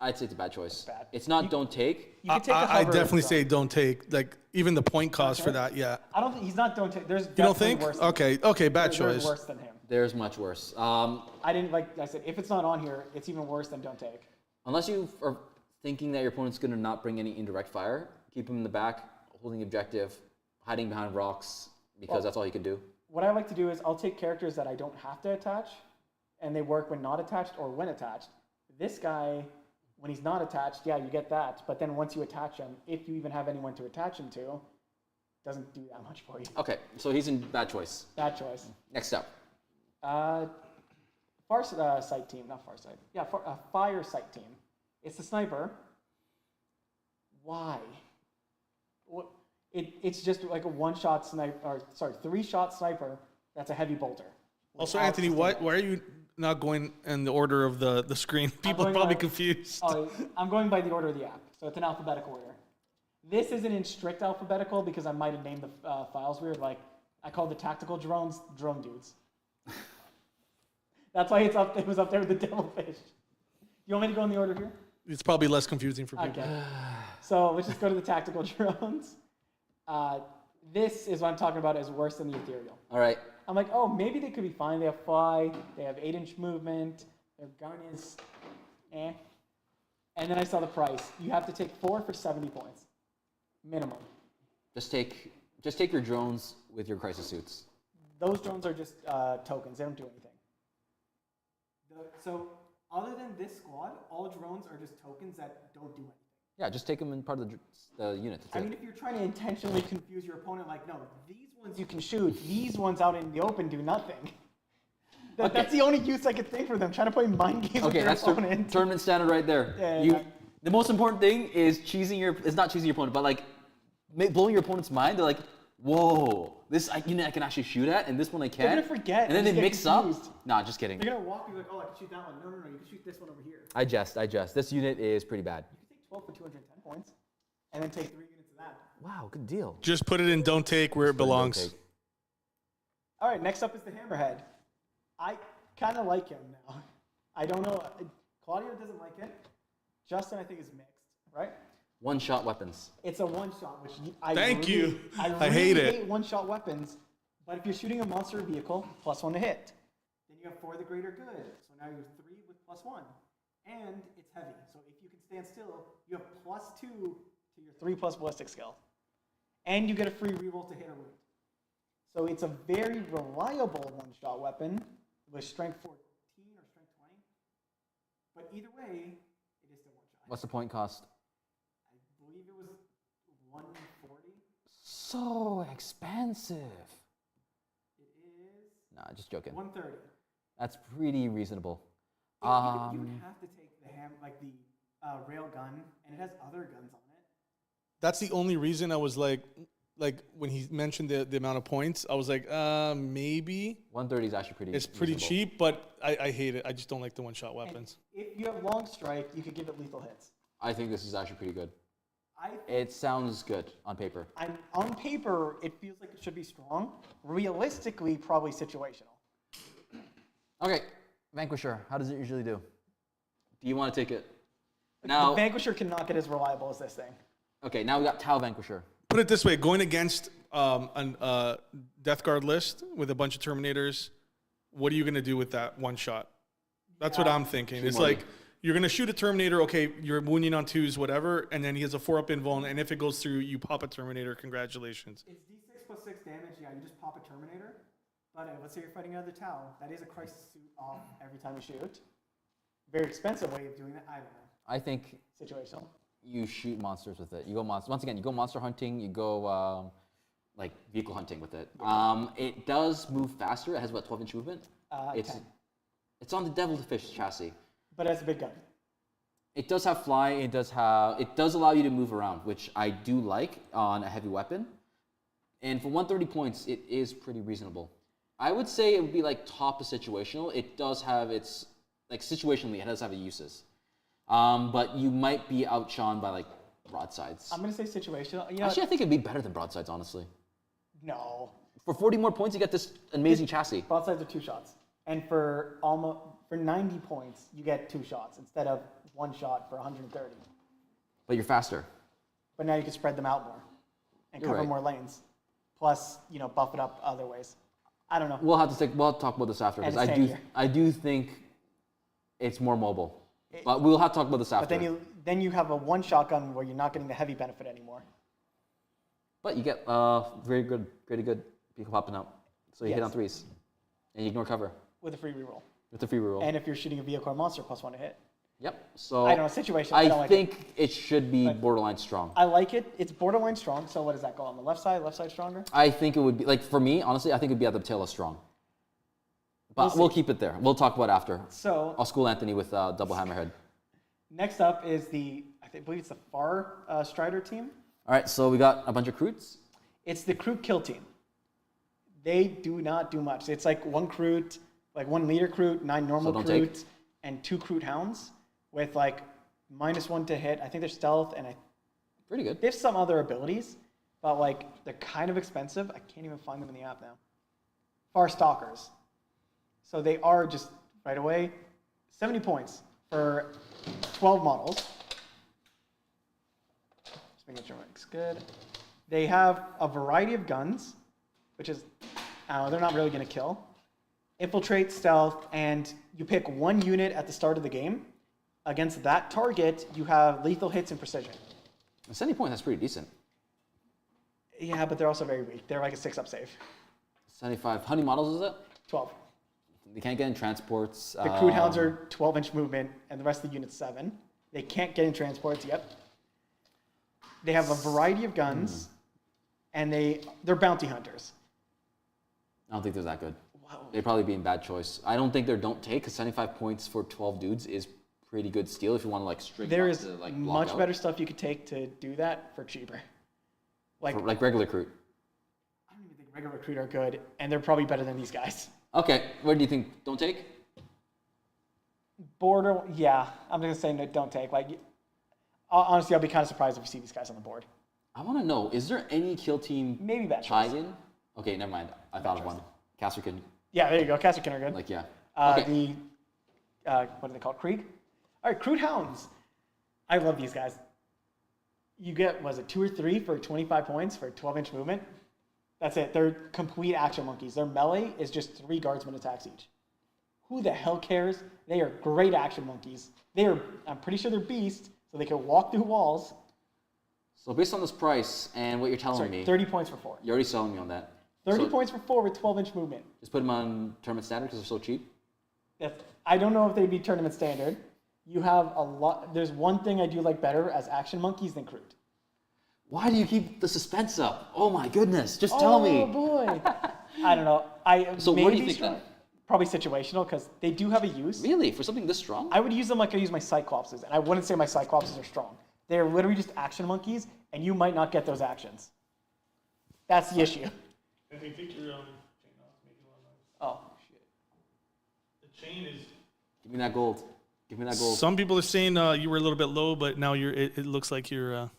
I'd say it's a bad choice. bad. It's not don't take. You could take the I hover definitely from- say don't take. Like even the point cost for that. Yeah. I don't think he's not don't take. There's You don't definitely think? worse. Than him. Okay, bad There's choice. worse than him. There's much worse. I didn't like. I said if it's not on here, it's even worse than don't take. Unless you are thinking that your opponent's going to not bring any indirect fire, keep him in the back, holding objective, hiding behind rocks, because that's all you can do. What I like to do is I'll take characters that I don't have to attach, and they work when not attached or when attached. This guy, when he's not attached, yeah, you get that. But then once you attach him, if you even have anyone to attach him to, doesn't do that much for you. Okay, so he's in bad choice. Bad choice. Next up. Far sight team, not far sight. Yeah, fire sight team. It's the sniper. Why? It's just like a one-shot sniper, or sorry, 3-shot sniper. That's a heavy bolter. Also, Without Anthony, sustainment. why are you not going in the order of the screen? People are going probably by- confused. Oh, I'm going by the order of the app, so it's an alphabetical order. This isn't in strict alphabetical because I might have named the files weird. Like I called the tactical drones drone dudes. That's why it was up there with the devilfish. You want me to go in the order here? It's probably less confusing for people. Okay. So let's just go to the tactical drones. This is what I'm talking about as worse than the ethereal. All right. I'm like, oh, maybe they could be fine. They have fly. They have 8-inch movement. Their gun is, eh. And then I saw the price. You have to take 4 for 70 points, minimum. Just take your drones with your crisis suits. Those drones are just tokens. They don't do anything. So other than this squad, all drones are just tokens that don't do anything. Yeah, just take them in part of the unit. That's I it. mean, if you're trying to intentionally confuse your opponent, like, no, these ones you can shoot, these ones out in the open do nothing. That's the only use I could think for them, trying to play mind games with Okay, your that's opponent. tournament standard right there. Yeah. The most important thing is not cheesing your opponent, but like blowing your opponent's mind. They're like, Whoa. This unit I can actually shoot at, and this one I can't. They're gonna forget. And then they just get mix up. confused. Nah, just kidding. They're gonna walk and be like, oh, I can shoot that one. No, you can shoot this one over here. I jest. This unit is pretty bad. You can take 12 for 210 points, and then take 3 units of that. Wow, good deal. Just put it in don't take where it belongs. All right, next up is the Hammerhead. I kind of like him now. I don't know. Claudio doesn't like it. Justin, I think, is mixed, right? One-shot weapons. It's a one-shot, which I Thank really, you. I I hate it. hate one-shot weapons, but if you're shooting a monster vehicle, +1 to hit. Then you have 4 the greater good, so now you have 3 with +1. And it's heavy, so if you can stand still, you have +2 to your 3+ ballistic skill. And you get a free reroll to hit a wound. So it's a very reliable one-shot weapon with strength 14 or strength 20. But either way, it is still one-shot. What's the point cost? I believe it was 140. So expensive. It is Nah, just joking. 130. That's pretty reasonable. You would have to take the rail gun, and it has other guns on it. That's the only reason I was like when he mentioned the amount of points, I was like, maybe. 130 is actually pretty. It's pretty reasonable. cheap, but I hate it. I just don't like the one-shot weapons. And if you have long strike, you could give it lethal hits. I think this is actually pretty good. I It sounds good on paper. on paper, it feels like it should be strong. Realistically, probably situational. Okay, Vanquisher. How does it usually do? Do you want to take it? The Now, Vanquisher cannot get as reliable as this thing. okay, now we got Tau Vanquisher. Put it this way: going against a Death Guard list with a bunch of Terminators, what are you going to do with that one shot? That's what I'm thinking. It's money. like you're going to shoot a Terminator. Okay, you're wounding on 2s, whatever, and then he has a 4-up invuln, and if it goes through, you pop a Terminator. Congratulations. It's D6 + 6 damage. Yeah, you just pop a Terminator. But let's say you're fighting another Tau. That is a crisis suit off every time you shoot. Very expensive way of doing that. I don't know. I think Situational. you shoot monsters with it. You go once again. You go monster hunting. You go like vehicle hunting with it. It does move faster. It has what 12-inch movement. It's 10. it's on the Devil to Fish chassis. But it's a big gun. It does have fly. It does allow you to move around, which I do like on a heavy weapon. And for 130 points, it is pretty reasonable. I would say it would be like top of situational. It does have its like situationally, it does have its uses. But you might be outshone by like broadsides. I'm going to say situational. You know, Actually, I think it'd be better than broadsides, honestly. no. For 40 more points, you get this amazing chassis. Broadsides are 2 shots. And for 90 points, you get 2 shots instead of 1 shot for 130. But you're faster. But now you can spread them out more and You're cover right. more lanes. Plus, buff it up other ways. I don't know. We'll have to talk about this after because And it's I do think it's more mobile. But we'll have to talk about this after. But then you have a 1 shotgun where you're not getting the heavy benefit anymore. But you get pretty good people popping out. So you hit Yes. on 3s. And you ignore cover With a free reroll. with the free reroll. And if you're shooting a vehicle or monster, +1 to hit. Yep. So I don't know, situational. I don't I like think it should be borderline strong. I like it. It's borderline strong. So what does that go on the left side? Left side stronger? I think it would be like for me, honestly, I think it'd be at the tail of strong. But we'll keep it there. We'll talk about it after. So I'll school Anthony with double hammerhead. next up is I believe it's the Far Strider team. All right, so we got a bunch of recruits. It's the Kroot kill team. They do not do much. It's like 1 Kroot, like 1 leader Kroot, 9 normal don't take. Kroot, and 2 Kroot hounds with like -1 to hit. I think they're stealth, and Pretty good. they have some other abilities, but like they're kind of expensive. I can't even find them in the app now. Far Stalkers. So they are just right away 70 points for 12 models. Just making sure it looks good. They have a variety of guns, which is, they're not really going to kill. Infiltrate, stealth, and you pick 1 unit at the start of the game. Against that target, you have lethal hits and precision. 70 points, that's pretty decent. Yeah, but they're also very weak. They're like a 6-up save. 75. How many models is it? 12. They can't get in transports. The Kroot hounds are 12-inch movement, and the rest of the unit's 7. They can't get in transports. Yep. They have a variety of guns, and they're bounty hunters. I don't think they're that good. Wow. They'd probably be in bad choice. I don't think they're don't take because 75 points for 12 dudes is pretty good steal if you want to like string There up is to, like, block much out. better stuff you could take to do that for cheaper. Like For, like regular recruit. regular recruit are good, and they're probably better than these guys. Okay, what do you think? Don't take? Border, yeah. I'm just gonna say no, don't take. Like, honestly, I'll be kind of surprised if you see these guys on the board. I want to know, is there any kill team Maybe bad choice. Chaigan? Okay, never mind. I thought of one. Casterkin. Yeah, there you go. Casterkin are good. Like, yeah. The what are they called? Krieg. All right, Crude Hounds. I love these guys. You get, was it 2 or 3 for 25 points for 12-inch movement? That's it. They're complete action monkeys. Their melee is just 3 guardsman attacks each. Who the hell cares? They are great action monkeys. I'm pretty sure they're beasts, so they can walk through walls. So based on this price and what you're telling me, 30 points for 4. you're already selling me on that. 30 So points for 4 with 12-inch movement. just put them on tournament standard because they're so cheap. I don't know if they'd be tournament standard. You have a lot. There's one thing I do like better as action monkeys than Crude. Why do you keep the suspense up? Oh my goodness, just tell me. Oh boy. I don't know. So what do you think then? Probably situational because they do have a use. Really? For something this strong? I would use them like I use my Cyclopses, and I wouldn't say my Cyclopses are strong. They're literally just action monkeys, and you might not get those actions. That's the issue. And they take your chain off, make it a lot nicer. Oh shit. The chain is. Give me that gold. Give me that gold. Some people are saying you were a little bit low, but now it looks like you're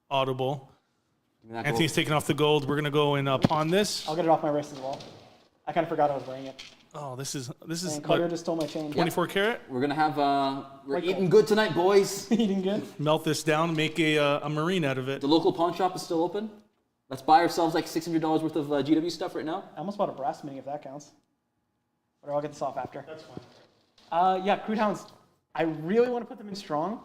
audible. Give me that Anthony's gold. taking off the gold. We're gonna go and pawn this. I'll get it off my wrist as well. I kind of forgot I was wearing it. Oh, this is And Carter what, just stole my chain. 24 karat. We're gonna have we're Right eating good tonight, boys. Eating good. Melt this down, make a marine out of it. The local pawn shop is still open. Let's buy ourselves like $600 worth of GW stuff right now. I almost bought a brass mini if that counts. But I'll get this off after. That's fine. Yeah, Crude Hounds. I really want to put them in strong,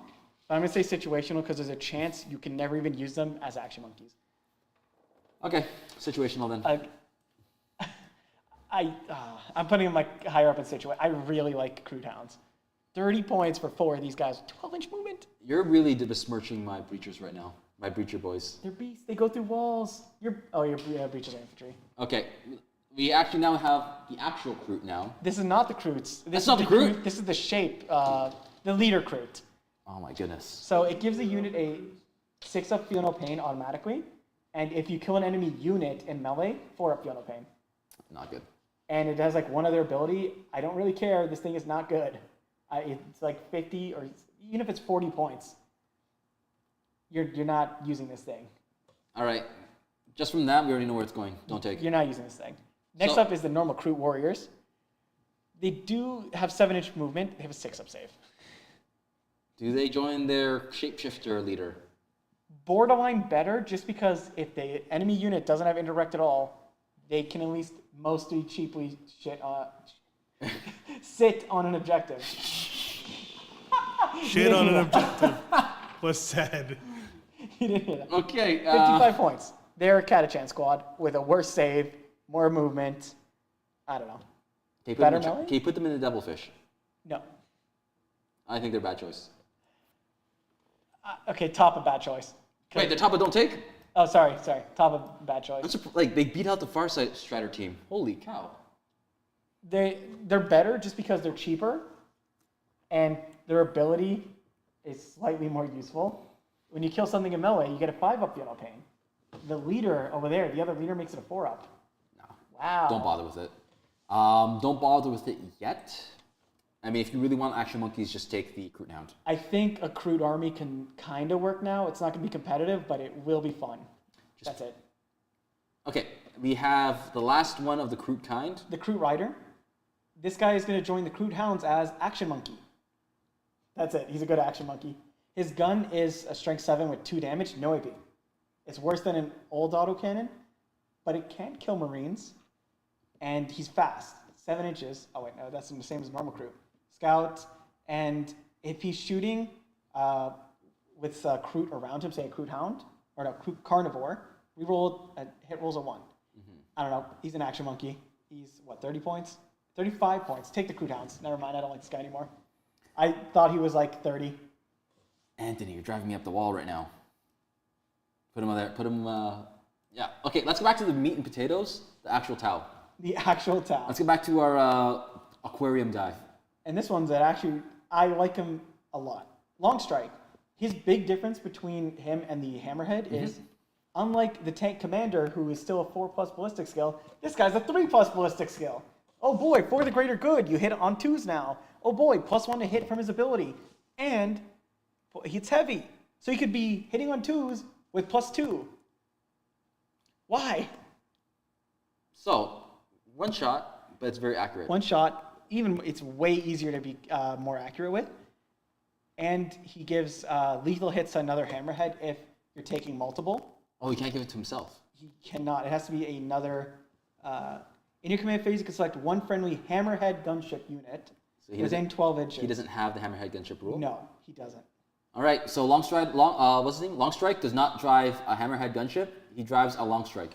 but I'm going to say situational because there's a chance you can never even use them as action monkeys. Okay, situational then. I'm putting them like higher up in situation. I really like Crude Hounds. 30 points for 4 of these guys. 12-inch movement. You're really besmirching my breachers right now. My breacher boys. They're beasts. They go through walls. Your breaches are infantry. Okay, we actually now have the actual Kroot now. This is not the Croots. That's not the Kroot? This is the shape, the leader Kroot. Oh my goodness. So it gives the unit a 6-up feel no pain automatically, and if you kill an enemy unit in melee, 4-up feel no pain. Not good. And it has like one other ability. I don't really care. This thing is not good. It's like 50 or even if it's 40 points, you're not using this thing. All right, just from that, we already know where it's going. Don't take. You're not using this thing. Next up is the normal Kroot Warriors. They do have 7-inch movement. They have a 6-up save. Do they join their shapeshifter leader? Borderline better, just because if the enemy unit doesn't have indirect at all, they can at least mostly cheaply sit on an objective. Shit on an objective. What's said? You didn't hear that. Okay. 55 points. They're a Catachan squad with a worse save, more movement. I don't know. Better melee? Can you put them in the Devilfish? No. I think they're a bad choice. Okay, top of bad choice. Wait, the top of don't take? Oh, sorry. Top of bad choice. Like they beat out the Farsight Strider team. Holy cow. They're better just because they're cheaper, and their ability is slightly more useful. When you kill something in melee, you get a 5-up feel no pain. The leader over there, the other leader makes it a 4-up. No. Wow. Don't bother with it. Don't bother with it yet. I mean, if you really want action monkeys, just take the Kroot Hound. I think a Kroot army can kind of work now. It's not going to be competitive, but it will be fun. That's it. Okay, we have the last one of the Kroot kind. The Kroot Rider. This guy is going to join the Kroot Hounds as action monkey. That's it. He's a good action monkey. His gun is a strength 7 with 2 damage, no AP. It's worse than an old autocannon, but it can't kill Marines, and he's fast. 7 inches. Oh wait, no, that's the same as normal Kroot. Scout, and if he's shooting with Kroot around him, say a Kroot Hound, or no, Kroot Carnivore, we roll hit rolls a 1. I don't know. He's an action monkey. He's, what, 30 points? 35 points. Take the Kroot Hounds. Never mind, I don't like this guy anymore. I thought he was like 30. Anthony, you're driving me up the wall right now. Put him on there. Put him, yeah. Okay, let's go back to the meat and potatoes, the actual Tau. The actual Tau. Let's get back to our aquarium guy. And this one's that actually, I like him a lot. Long Strike. His big difference between him and the Hammerhead is unlike the tank commander, who is still a 4+ ballistic skill, this guy's a 3+ ballistic skill. Oh boy, for the greater good, you hit on 2s now. Oh boy, +1 to hit from his ability. And it's heavy. So he could be hitting on 2s with +2. Why? So, one shot, but it's very accurate. One shot, even it's way easier to be more accurate with. And he gives lethal hits to another hammerhead if you're taking multiple. Oh, he can't give it to himself. He cannot. It has to be another. In your command phase, you can select one friendly hammerhead gunship unit within 12 inches. He doesn't have the hammerhead gunship rule? No, he doesn't. All right, so what's his name? Long Strike does not drive a hammerhead gunship. He drives a Long Strike.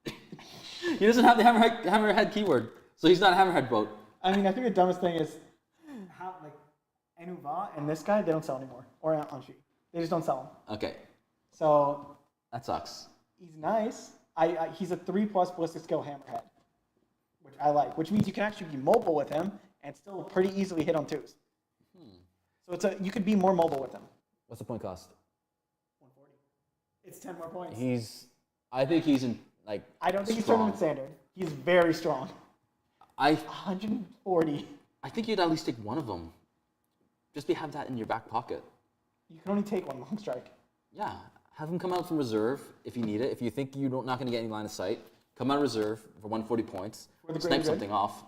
He doesn't have the hammerhead keyword, so he's not a hammerhead boat. I mean, I think the dumbest thing is how like Enuva and this guy, they don't sell anymore. Or Anshi. They just don't sell them. Okay. So That sucks. he's nice. He's a 3+ ballistic skill hammerhead, which I like. Which means you can actually be mobile with him and still pretty easily hit on 2s. So you could be more mobile with him. What's the point cost? 140. It's 10 more points. I think he's in like. I don't think he's strong. tournament standard. He's very strong. I 140. I think you'd at least take one of them. Just have that in your back pocket. You can only take one long strike. Yeah, have him come out from reserve if you need it. If you think you're not going to get any line of sight, come out of reserve for 140 points. Snipe something off,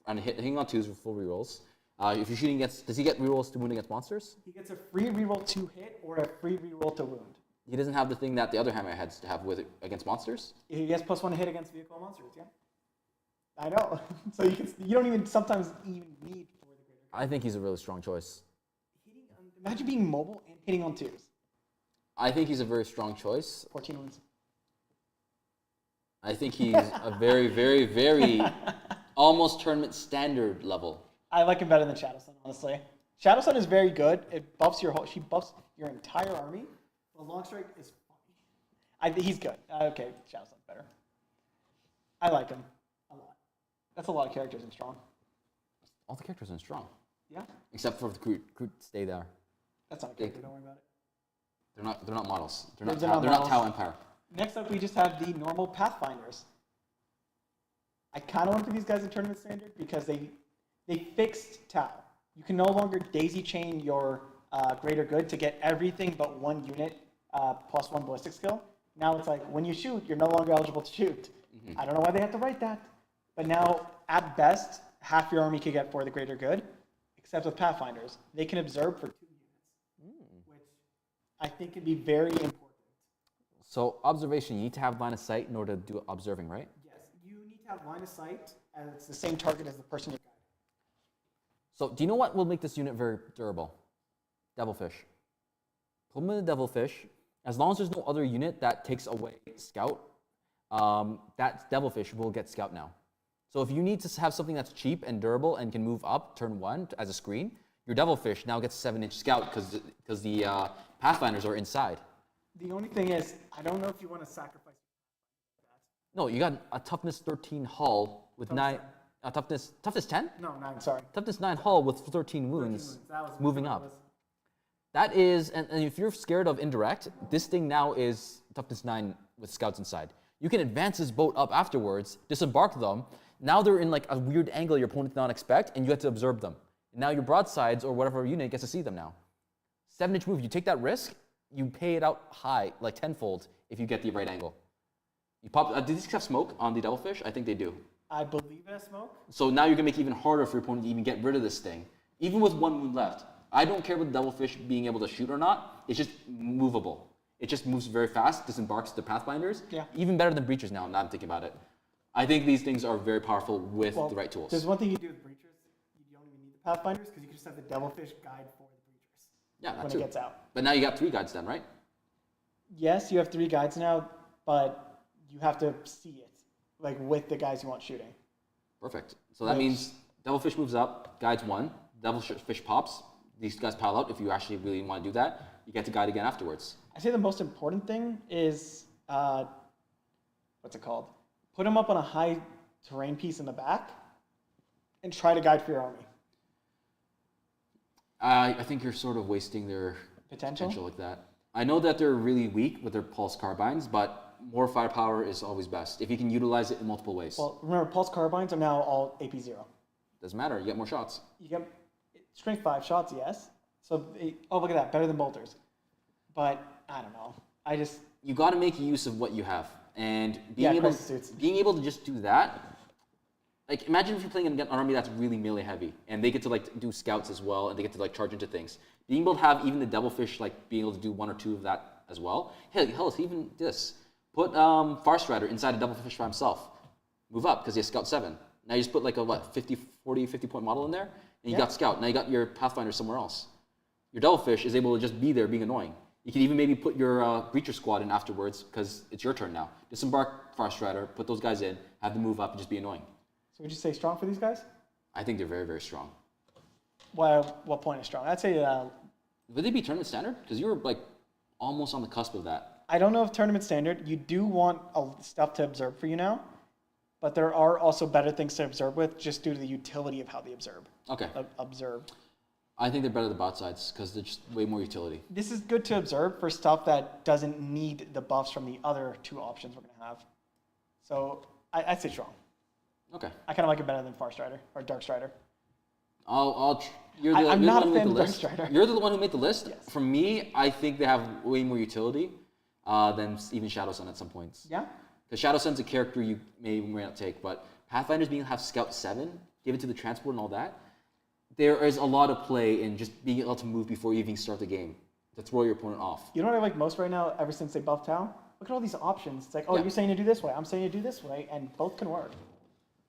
and hitting on 2s with full rerolls. If you're shooting against, does he get rerolls to wound against monsters? He gets a free reroll to hit or a free reroll to wound. He doesn't have the thing that the other hammerheads have with it against monsters. He gets +1 to hit against vehicle monsters. Yeah, I know. So you don't even sometimes even need for the greater. I think he's a really strong choice. Imagine being mobile and hitting on 2s. I think he's a very strong choice. 14 wins. I think he's a very, very, very almost tournament standard level. I like him better than Shadow Sun, honestly. Shadow Sun is very good. It buffs she buffs your entire army. The long strike is funny. He's good. Okay, Shadow Sun's better. I like him a lot. That's a lot of characters in Strong. All the characters in Strong. Yeah. Except for the Groot stay there. That's not a character, don't worry about it. They're not models. They're not models. Tau Empire. Next up, we just have the normal Pathfinders. I kind of want to put these guys in tournament standard because they fixed Tau. You can no longer daisy chain your greater good to get everything but one unit +1 ballistic skill. Now it's like when you shoot, you're no longer eligible to shoot. Mm-hmm. I don't know why they have to write that. But now, at best, half your army could get for the greater good, except with Pathfinders. They can observe for 2 units, which I think can be very important. So observation, you need to have line of sight in order to do observing, right? Yes, you need to have line of sight, and it's the same target as the person you're guiding. So do you know what will make this unit very durable? Devilfish. Put them in the Devilfish. As long as there's no other unit that takes away Scout, that Devilfish will get Scout now. So if you need to have something that's cheap and durable and can move up turn 1 as a screen, your Devilfish now gets 7-inch Scout because the Pathfinders are inside. The only thing is, I don't know if you want to sacrifice that. No, you got a toughness 13 hull with 9. Toughness 10? No, 9, sorry. Toughness 9 hull with 13 wounds, That was moving up. That is, and if you're scared of indirect, this thing now is toughness 9 with scouts inside. You can advance this boat up afterwards, disembark them. Now they're in like a weird angle your opponent did not expect, and you have to observe them. And now your broadsides or whatever unit gets to see them now. 7-inch move, you take that risk, you pay it out high, like tenfold, if you get the right angle. You pop. Do these have smoke on the Devilfish? I think they do. I believe it has smoke. So now you're gonna make it even harder for your opponent to even get rid of this thing, even with 1 wound left. I don't care about the Devilfish being able to shoot or not. It's just movable. It just moves very fast, disembarks the Pathfinders. Yeah. Even better than Breachers now, I'm thinking about it. I think these things are very powerful with the right tools. There's one thing you do with Breachers. You don't even need the Pathfinders because you can just have the Devilfish guide for the Breachers. Yeah, when too. it gets out. But now you got 3 guides then, right? Yes, you have 3 guides now, but you have to see it, like with the guys you want shooting. Perfect. So that means Devilfish moves up, guides 1, Devilfish pops. These guys pile out. If you actually really want to do that, you get to guide again afterwards. I say the most important thing is, what's it called? Put them up on a high terrain piece in the back and try to guide for your army. I think you're sort of wasting their Potential like that. I know that they're really weak with their pulse carbines, but more firepower is always best if you can utilize it in multiple ways. Well, remember, pulse carbines are now all AP0. Doesn't matter. You get more shots. You get strength 5 shots, yes. So, oh, look at that, better than bolters. But I don't know. You got to make use of what you have, and crisis suits. being able to just do that. Like, imagine if you're playing an army that's really melee heavy, and they get to like do scouts as well, and they get to like charge into things. Being able to have even the Devilfish like being able to do 1 or 2 of that as well. Hell, even this. Put Farstrider inside a Devilfish by himself. Move up because he has Scout 7. Now you just put like a 50 point model in there, and you got Scout. Now you got your Pathfinder somewhere else. Your Devilfish is able to just be there being annoying. You can even maybe put your Breacher squad in afterwards because it's your turn now. Disembark Farstrider, put those guys in, have them move up and just be annoying. So would you say strong for these guys? I think they're very, very strong. Well, what point is strong? I'd say Would they be tournament standard? Because you were like almost on the cusp of that. I don't know if tournament standard. You do want stuff to observe for you now, but there are also better things to observe with just due to the utility of how they observe. Okay. Observe. I think they're better than bot sides because they're just way more utility. This is good to observe for stuff that doesn't need the buffs from the other 2 options we're going to have. So I'd say strong. Okay. I kind of like it better than Farstrider or Darkstrider. I'm not a fan of Darkstrider. You're the one who made the list. Yes. For me, I think they have way more utility than even Shadow Sun at some points. Yeah? Because Shadow Sun's a character you may not take, but Pathfinders being able to have Scout 7, give it to the transport and all that, there is a lot of play in just being able to move before you even start the game to throw your opponent off. You know what I like most right now, ever since they buffed Tau? Look at all these options. It's like, oh, Yeah. you're saying to do this way, I'm saying to do this way, and both can work.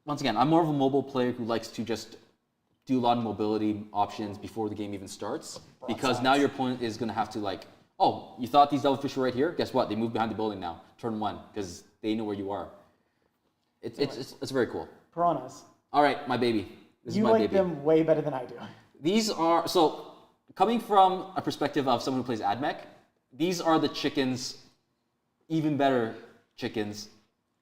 Once again, I'm more of a mobile player who likes to just do a lot of mobility options before the game even starts. Because now your opponent is going to have to like, oh, you thought these Devilfish were right here? Guess what? They moved behind the building now. Turn 1, because they know where you are. It's very cool. Piranhas. All right, my baby. This You is my like baby. them way better than I do. These are, so coming from a perspective of someone who plays AdMech, these are the chickens, even better chickens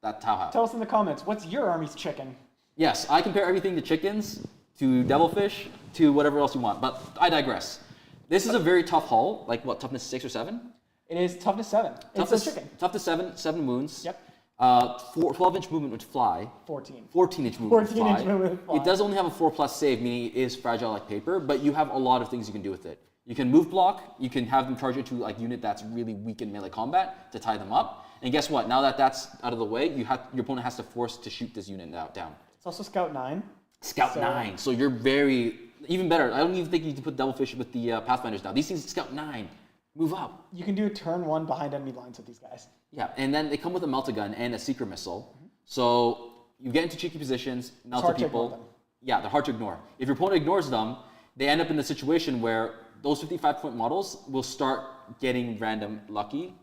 that Tau have. Tell us in the comments, what's your army's chicken? Yes, I compare everything to chickens, to Devilfish, to whatever else you want, but I digress. This is a very tough hull, like what, toughness 6 or 7? It is toughness 7. It's a chicken. Toughness 7 wounds. Yep. 12-inch movement with fly. 14. 14-inch movement with 14-inch fly. movement with fly. It does only have a 4+ save, meaning it is fragile like paper, but you have a lot of things you can do with it. You can move block, you can have them charge into like unit that's really weak in melee combat to tie them up. And guess what? Now that that's out of the way, your opponent has to force to shoot this unit down. It's also Scout 9. Scout 9. So you're very, even better. I don't even think you need to put Devilfish with the Pathfinders now. These things, Scout 9. Move up. You can do turn 1 behind enemy lines with these guys. Yeah, and then they come with a Melt-A-Gun and a Secret Missile. So you get into cheeky positions, melt hard to people. ignore them. Yeah, they're hard to ignore. If your opponent ignores them, they end up in the situation where those 55-point models will start getting random lucky,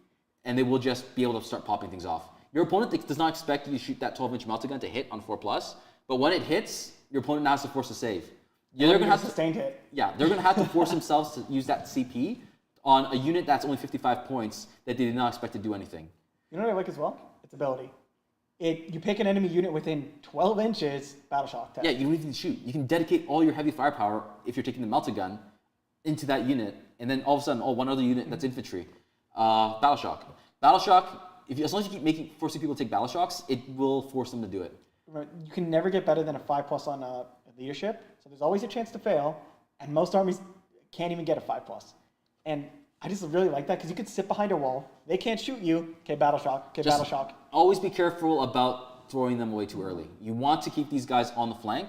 and they will just be able to start popping things off. Your opponent does not expect you to shoot that 12-inch Melt-A-Gun to hit on 4+, but when it hits, your opponent now has to force a save. Yeah, they're gonna have to sustained hit. Yeah, they're gonna have to force themselves to use that CP on a unit that's only 55 points that they did not expect to do anything. You know what I like as well? Its ability. You pick an enemy unit within 12 inches, battle shock. Yeah, you don't even shoot. You can dedicate all your heavy firepower if you're taking the Melt-A-Gun into that unit, and then all of a sudden, one other unit that's infantry. Battle shock. Battle shock. As long as you keep forcing people to take battle shocks, it will force them to do it. You can never get better than a 5+ on leadership, so there's always a chance to fail, and most armies can't even get a 5+. And I just really like that because you could sit behind a wall, they can't shoot you. Okay, battle shock. Okay, battle shock. Always be careful about throwing them away too early. You want to keep these guys on the flank.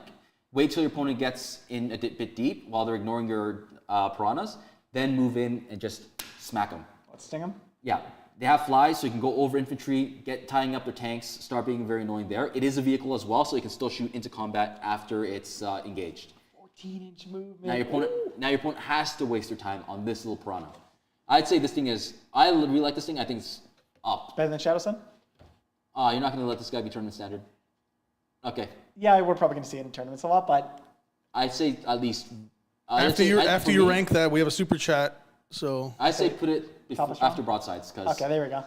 Wait till your opponent gets in a bit deep while they're ignoring your piranhas. Then move in and just smack them. Let's sting them. Yeah, they have flies, so you can go over infantry, tying up their tanks, start being very annoying there. It is a vehicle as well, so you can still shoot into combat after it's engaged. 14-inch movement. Now your opponent has to waste their time on this little piranha. I'd say this thing is, I really like this thing. I think it's up. Better than Shadow Sun? You're not going to let this guy be tournament standard? Okay. Yeah, we're probably going to see it in tournaments a lot, but I'd say at least. After you rank that, we have a super chat. So I say put it after broadsides. Okay, there we go.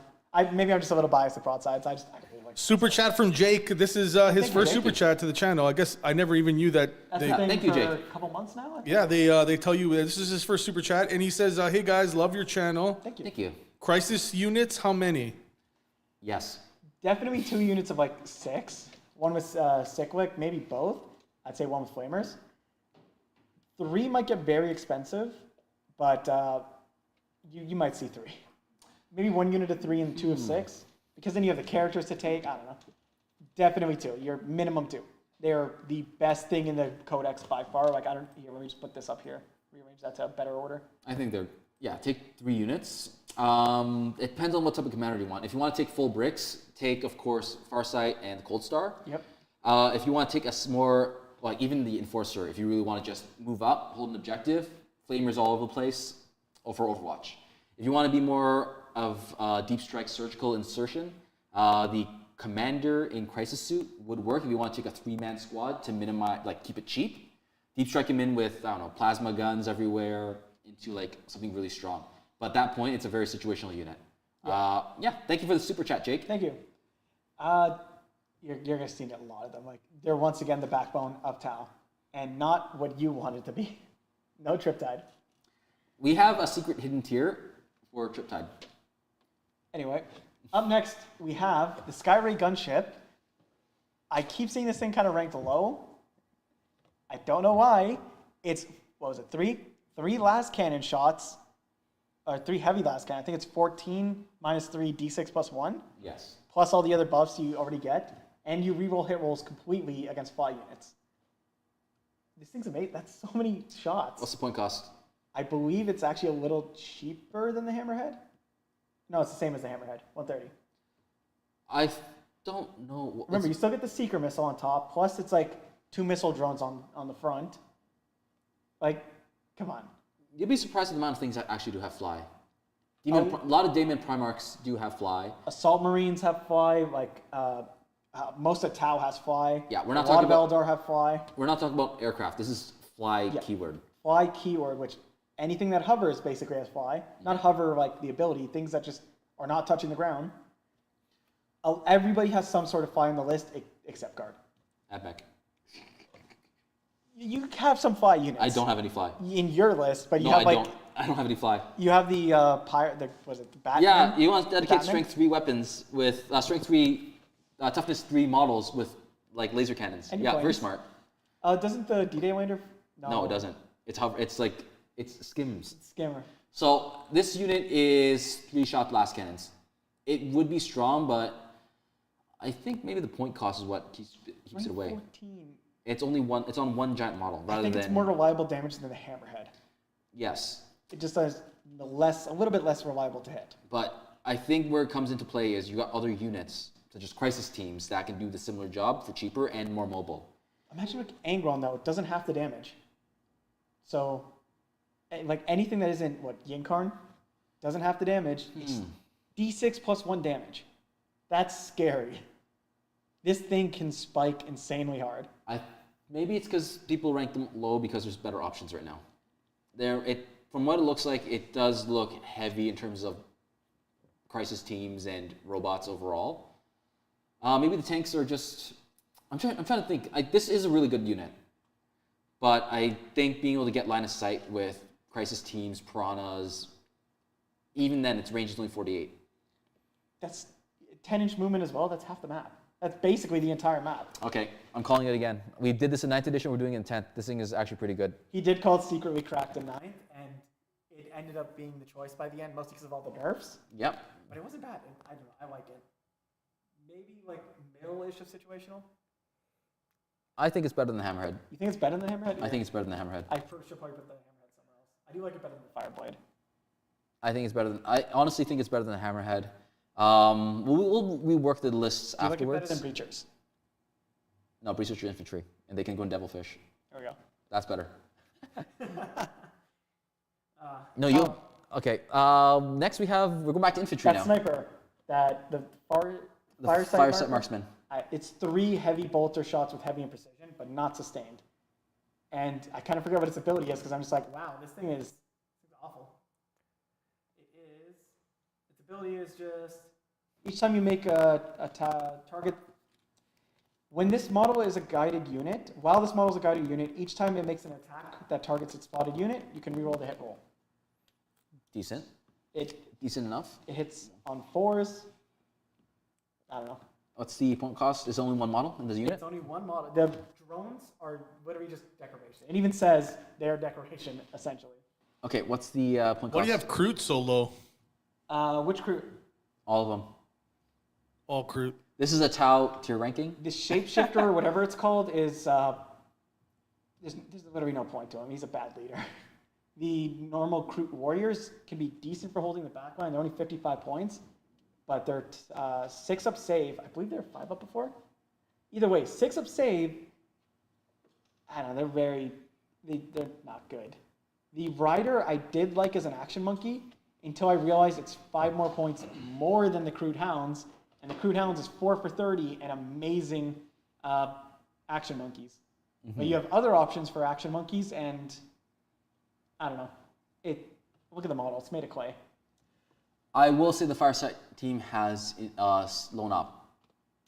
Maybe I'm just a little biased with broadsides. I really like Super chat from Jake. This is his first super chat to the channel. I guess I never even knew that. That's been thank you, for Jake. a couple months now. I think. Yeah, they tell you this is his first super chat, and he says, "Hey guys, love your channel. Thank you. Thank you. Crisis units, how many?" Yes. Definitely 2 units of like 6. One with cyclic, maybe both. I'd say one with flamers. 3 might get very expensive, but you might see 3. Maybe 1 unit of 3 and 2 of 6, because then you have the characters to take. I don't know. Definitely 2. You're minimum 2. They are the best thing in the codex by far. Like here, let me just put this up here. Rearrange that to a better order. I think take 3 units. It depends on what type of commander you want. If you want to take full bricks, take, of course, Farsight and Cold Star. Yep. If you want to take a more, like even the Enforcer, if you really want to just move up, hold an objective, Flamers all over the place, or for Overwatch. If you want to be more of Deep Strike Surgical Insertion, the Commander in Crisis Suit would work if you want to take a 3-man squad to minimize, like keep it cheap. Deep Strike him in with, I don't know, plasma guns everywhere into like something really strong. But at that point, it's a very situational unit. Thank you for the super chat, Jake. Thank you. You're going to see a lot of them. Like they're once again the backbone of Tau, and not what you wanted to be. No Triptide. We have a secret hidden tier for Triptide. Anyway, up next we have the Skyray gunship. I keep seeing this thing kind of ranked low. I don't know why. It's, what was it, 3 last cannon shots, or 3 heavy last cannon. I think it's 14 minus 3 d6 plus 1. Yes. Plus all the other buffs you already get, and you reroll hit rolls completely against fly units. This thing's amazing. That's so many shots. What's the point cost? I believe it's actually a little cheaper than the Hammerhead. No, it's the same as the Hammerhead, 130. I don't know. Remember, you still get the Seeker missile on top, plus it's like 2 missile drones on the front. Like, come on. You'd be surprised at the amount of things that actually do have fly. A lot of Daemon Primarchs do have fly. Assault Marines have fly, like most of Tau has fly. Yeah, we're not a lot talking of about Eldar have fly. We're not talking about aircraft. This is fly keyword. Fly keyword, which anything that hovers basically has fly. Not hover like the ability, things that just are not touching the ground. Everybody has some sort of fly on the list except Guard. Epic. You have some fly units. I don't have any fly. In your list, but you No, have I don't. I don't have any fly. You have the pirate. Was it the Batman? Yeah, you want to dedicate Batman? strength 3 weapons with strength 3, toughness 3 models with like laser cannons. And Yeah, planes. very smart. Doesn't the D-Day Lander? No, it doesn't. It's like it's skims. Skimmer. So this unit is 3-shot blast cannons. It would be strong, but I think maybe the point cost is what keeps it away. 14. It's only one. It's on one giant model rather I think than. it's more reliable damage than the Hammerhead. Yes, It just does a little bit less reliable to hit. but I think where it comes into play is you got other units such as crisis teams that can do the similar job for cheaper and more mobile. Imagine like Angron though, it doesn't have the damage. So, like anything that isn't Yinkarn doesn't have the damage. It's D6 plus 1 damage. That's scary. This thing can spike insanely hard. Maybe it's because people rank them low because there's better options right now. From what it looks like, it does look heavy in terms of crisis teams and robots overall. Maybe the tanks are just. I'm trying to think. This is a really good unit, but I think being able to get line of sight with crisis teams, piranhas, even then, its range is only 48. That's 10-inch movement as well. That's half the map. That's basically the entire map. Okay, I'm calling it again. We did this in 9th edition. We're doing it in 10th. This thing is actually pretty good. He did call it secretly cracked in 9th, and it ended up being the choice by the end, mostly because of all the nerfs. Yep. But it wasn't bad. I don't know. I like it. Maybe like middle-ish of situational. I think it's better than the Hammerhead. You think it's better than the Hammerhead? I think it's better than the Hammerhead. I should probably put the Hammerhead somewhere else. I do like it better than the Fireblade. I think it's better than. I honestly think it's better than the Hammerhead. We'll rework the lists Do you afterwards. like it better than Breachers? No, Breachers are infantry, and they can go in Devilfish. There we go. That's better. No, you. Okay. Next we're going back to infantry That now. sniper, the The Firesight Marksman. It's 3 heavy bolter shots with heavy and precision, but not sustained. And I kind of forget what its ability is because I'm just like, wow, this thing is awful. It is. Its ability is just Each time you make a target, when this model is a guided unit, while this model is a guided unit, each time it makes an attack that targets its spotted unit, you can reroll the hit roll. Decent. It Decent enough. hits on 4s. I don't know. What's the point cost? Is only one model in the unit? It's only one model. The drones are literally just decoration. It even says they're decoration, essentially. Okay, what's the point cost? Why do you have Kroot so low? Which crew? All of them. All Kroot. This is a Tau tier ranking. The shapeshifter, or whatever it's called, is there's literally no point to him. He's a bad leader. The normal Kroot warriors can be decent for holding the backline. They're only 55 points, but they're 6-up save. I believe they're 5-up before. Either way, 6-up save. I don't know. They're not good. The rider I did like as an action monkey until I realized it's 5 more points more than the Kroot hounds. And the Kroot hounds is 4 for 30 and amazing action monkeys. Mm-hmm. But you have other options for action monkeys, and I don't know. Look at the model. It's made of clay. I will say the Fireside team has loan up,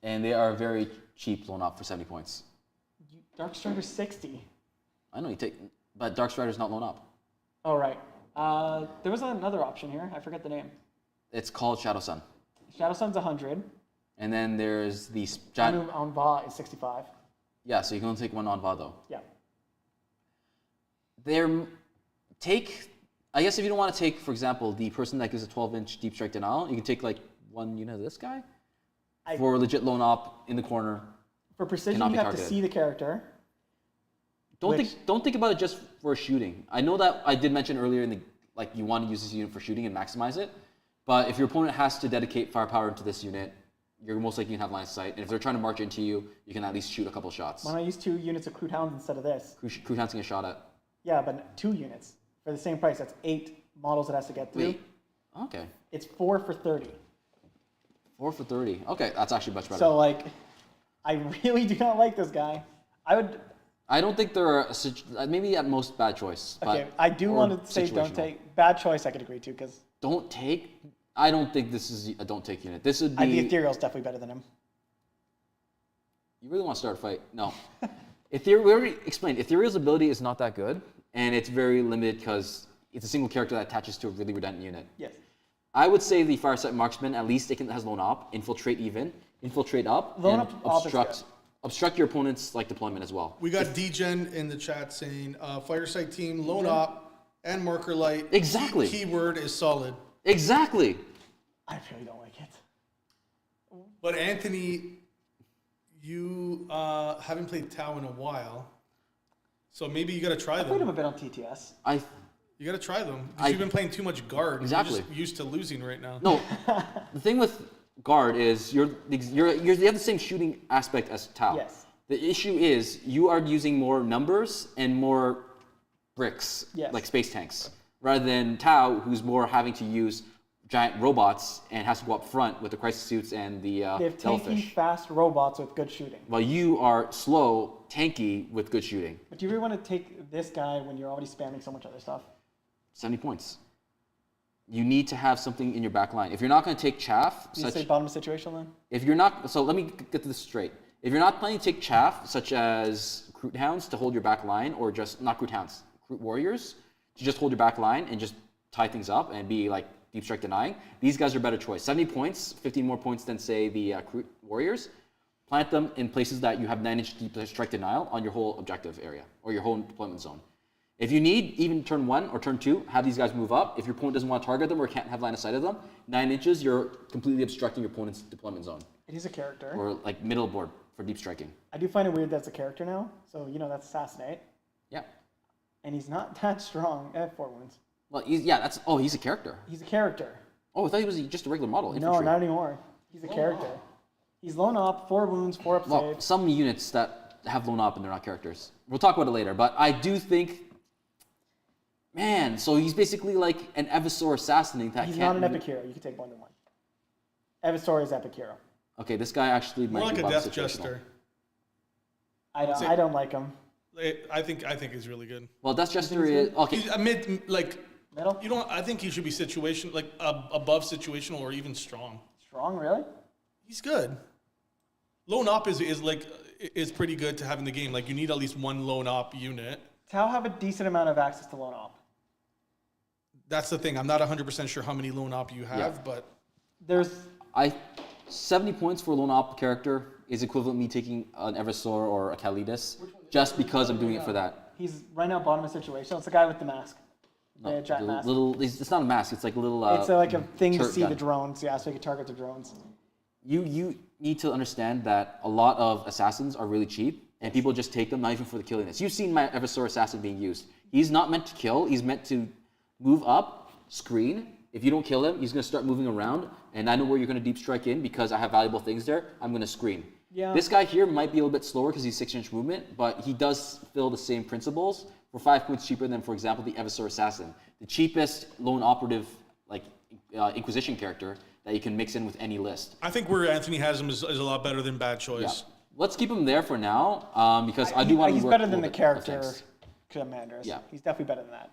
and they are very cheap loan up for 70 points. Dark Strider's 60. I know but Dark Strider's not loan up. Oh, right. There was another option here. I forget the name. It's called Shadow Sun. Shadow Sun's 100. And then there's the Anu Anva is 65. Yeah, so you can only take one Anva though. Yeah. I guess if you don't want to take, for example, the person that gives a 12-inch deep strike denial, you can take like one unit of this guy for legit loan op in the corner. For precision, you have to see the character. Don't think about it just for shooting. I know that I did mention earlier you want to use this unit for shooting and maximize it, but if your opponent has to dedicate firepower into this unit, you're most likely going to have line of sight. And if they're trying to march into you, you can at least shoot a couple shots. Why not use 2 units of Kroot Hounds instead of this? Kroot Hounds can get shot at. Yeah, but 2 units for the same price. That's 8 models it has to get through. Wait. Okay. It's 4 for 30. 4 for 30. Okay, that's actually much better. So, I really do not like this guy. I don't think they're maybe at most bad choice. Okay, I do want to say don't take. Bad choice I could agree to, because don't take. I don't think this is a don't take unit. This would be. The Ethereal's definitely better than him. You really want to start a fight? No. We already explained. Ethereal's ability is not that good, and it's very limited because it's a single character that attaches to a really redundant unit. Yes. I would say the Firesight Marksman, at least has loan op, infiltrate up, loan and op obstruct your opponent's deployment as well. We got DGen in the chat saying Fireside team, loan op, and marker light. Exactly. Keyword is solid. Exactly. I really don't like it. But Anthony, you haven't played Tau in a while, so maybe you got to try I them. played him a bit on TTS. You got to try them. Because you've been playing too much guard. Exactly. You're just used to losing right now. No, the thing with guard is you have the same shooting aspect as Tau. Yes. The issue is you are using more numbers and more bricks, yes, like space tanks, rather than Tau, who's more having to use giant robots and has to go up front with the crisis suits and the They have Devilfish. tanky, fast robots with good shooting. While you are slow, tanky with good shooting. But do you really want to take this guy when you're already spamming so much other stuff? 70 points. You need to have something in your back line. If you're not going to take chaff, You say bottom situation then? if you're not, so let me get this straight. If you're not planning to take chaff, such as Kroot Hounds to hold your back line, or just, not Kroot Hounds, Kroot Warriors, to just hold your back line and just tie things up and be like deep strike denying, these guys are a better choice. 70 points, 15 more points than say the Kroot Warriors. Plant them in places that you have 9-inch deep strike denial on your whole objective area, or your whole deployment zone. If you need, even turn 1 or turn 2, have these guys move up. If your opponent doesn't want to target them or can't have line of sight of them, 9 inches, you're completely obstructing your opponent's deployment zone. It is a character. Or like middle board for deep striking. I do find it weird that's a character now. So, that's Assassinate. Yeah. And he's not that strong at 4 wounds. Well, he's a character. He's a character. Oh, I thought he was just a regular model. No, Infantry. not anymore. He's a character. He's loan up, 4 wounds, 4 up Well, save. some units that have loan up and they're not characters. We'll talk about it later, but I do think, man, so he's basically like an Evisaur assassinate that He's can't... not an epic hero. You can take more than one. Evisaur is epic hero. Okay, this guy actually More might like be a bottom Death situational. Jester. I don't like him. I think he's really good. Well, Death Jester is... Okay, He's a middle. Middle? I think he should be above situational or even strong. Strong, really? He's good. Lone op is pretty good to have in the game. Like you need at least one lone op unit. Tau have a decent amount of access to lone op. That's the thing. I'm not 100% sure how many lone op you have, but There's 70 points for a lone op character is equivalent to me taking an Eversor or a Kalidas just because I'm doing it for that. he's right now bottom of situation. It's the guy with the mask. The giant mask. It's not a mask. It's like a little. It's like a thing to turret see gun. the drones. Yeah, so you can target the drones. You need to understand that a lot of assassins are really cheap, and people just take them not even for the killiness. You've seen my Eversor assassin being used. He's not meant to kill. He's meant to move up, screen. If you don't kill him, he's going to start moving around, and I know where you're going to deep strike in because I have valuable things there. I'm going to screen. Yeah. This guy here might be a little bit slower because he's 6-inch movement, but he does fill the same principles for 5 points cheaper than, for example, the Eversor assassin, the cheapest lone operative like Inquisition character that you can mix in with any list. I think where Anthony has him is a lot better than bad choice. Yeah. Let's keep him there for now because I do want to He's work better a than the little bit of character things. commanders. Yeah. He's definitely better than that.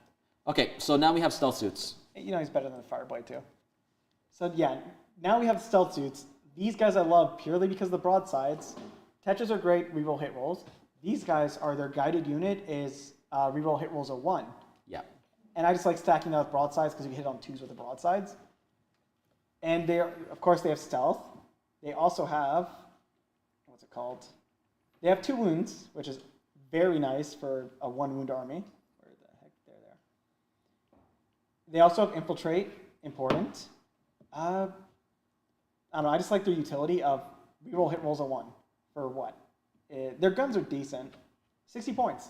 Okay, so now we have stealth suits. You know, he's better than the Fireblade too. So yeah, now we have stealth suits. These guys I love purely because of the broadsides. Tetras are great reroll hit rolls. These guys are their guided unit is reroll hit rolls of 1. Yeah. And I just like stacking that with broadsides because you hit on 2s with the broadsides. And they are, of course, they have stealth. They also have, what's it called? They have 2 wounds, which is very nice for a 1 wound army. Where the heck? There. They also have infiltrate, important. I don't know, I just like their utility of reroll hit rolls of 1 for what? Their guns are decent. 60 points.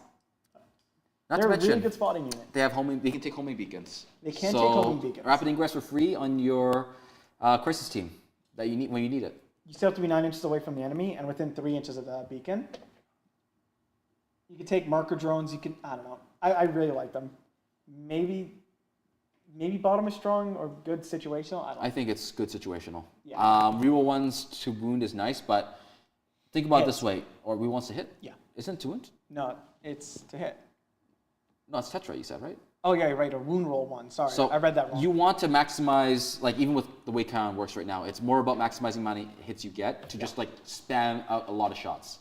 Not They're to a really mention, good spotting unit. they have homing. They can take homing beacons. They can take homing beacons. Rapid ingress for free on your crisis team that you need when you need it. You still have to be 9 inches away from the enemy and within 3 inches of the beacon. You can take marker drones. You can, I don't know. I really like them. Maybe bottom is strong or good situational. I don't know. I think it's good situational. Yeah. Reroll ones to wound is nice, but think about it Hit. this way. Or we wants to hit? Yeah. Isn't it to wound? No, it's to hit. No, it's Tetra, you said, right? Oh, yeah, you're right. A wound roll 1. Sorry, So I read that wrong. you want to maximize, like even with the way Count works right now, it's more about maximizing how many hits you get to just like spam out a lot of shots.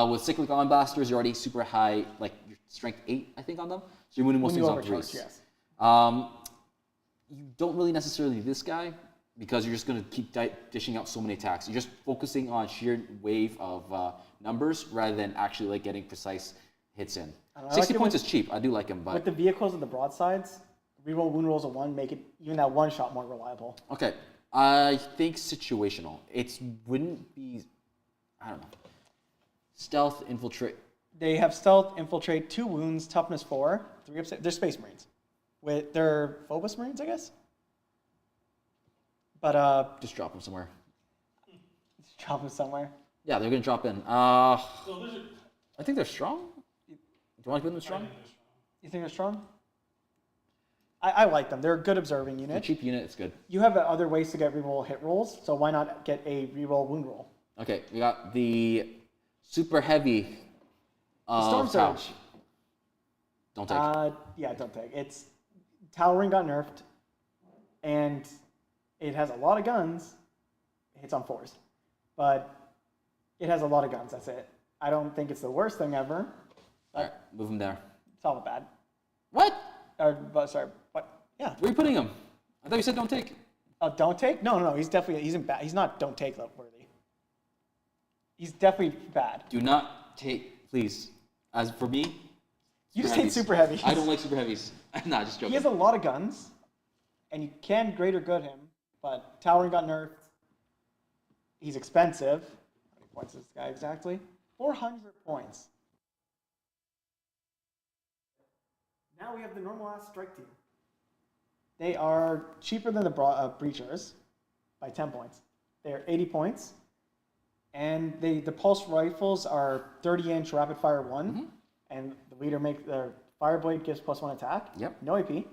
With cyclic on blasters, you're already super high, like your strength 8, I think, on them. So you're winning most When things you on overcharge, 3s. yes. You don't really necessarily need this guy because you're just going to keep dishing out so many attacks. You're just focusing on sheer wave of numbers rather than actually like getting precise hits in. I don't know, I 60 like it points is cheap. I do like him, but With the vehicles and the broadsides, reroll wound rolls of 1 make it even that 1 shot more reliable. okay. I think situational. It wouldn't be, I don't know. Stealth, infiltrate. They have stealth, infiltrate, 2 wounds, toughness 4, 3 upset. They're Space Marines. They're Phobos Marines, I guess. But Just drop them somewhere. drop them somewhere. Yeah, they're going to drop in. I think they're strong. Do you want to put them strong? You think they're strong? I like them. They're a good observing A unit. cheap unit, it's good. You have other ways to get reroll hit rolls, so why not get a reroll wound roll? Okay, we got the super heavy Storm Tau. Surge. Don't take. Yeah, don't take. It's Towering got nerfed, and it has a lot of guns. It hits on 4s, but it has a lot of guns. That's it. I don't think it's the worst thing ever. All right, move him there. It's all bad. What? Sorry, what? Yeah. Where are you putting him? I thought you said don't take. Oh, don't take? No. He's definitely in bad. He's not don't take worthy. He's definitely bad. Do not take, please. As for me, You just hate super heavies. I don't like super heavies. I'm not just joking. He has a lot of guns, and you can greater good him, but Towering got nerfed. He's expensive. How many points is this guy exactly? 400 points. Now we have the normal ass strike team. They are cheaper than the breachers by 10 points. They're 80 points. And the pulse rifles are 30-inch rapid fire 1. And the leader makes their Fireblade gives +1 attack. Yep. No AP.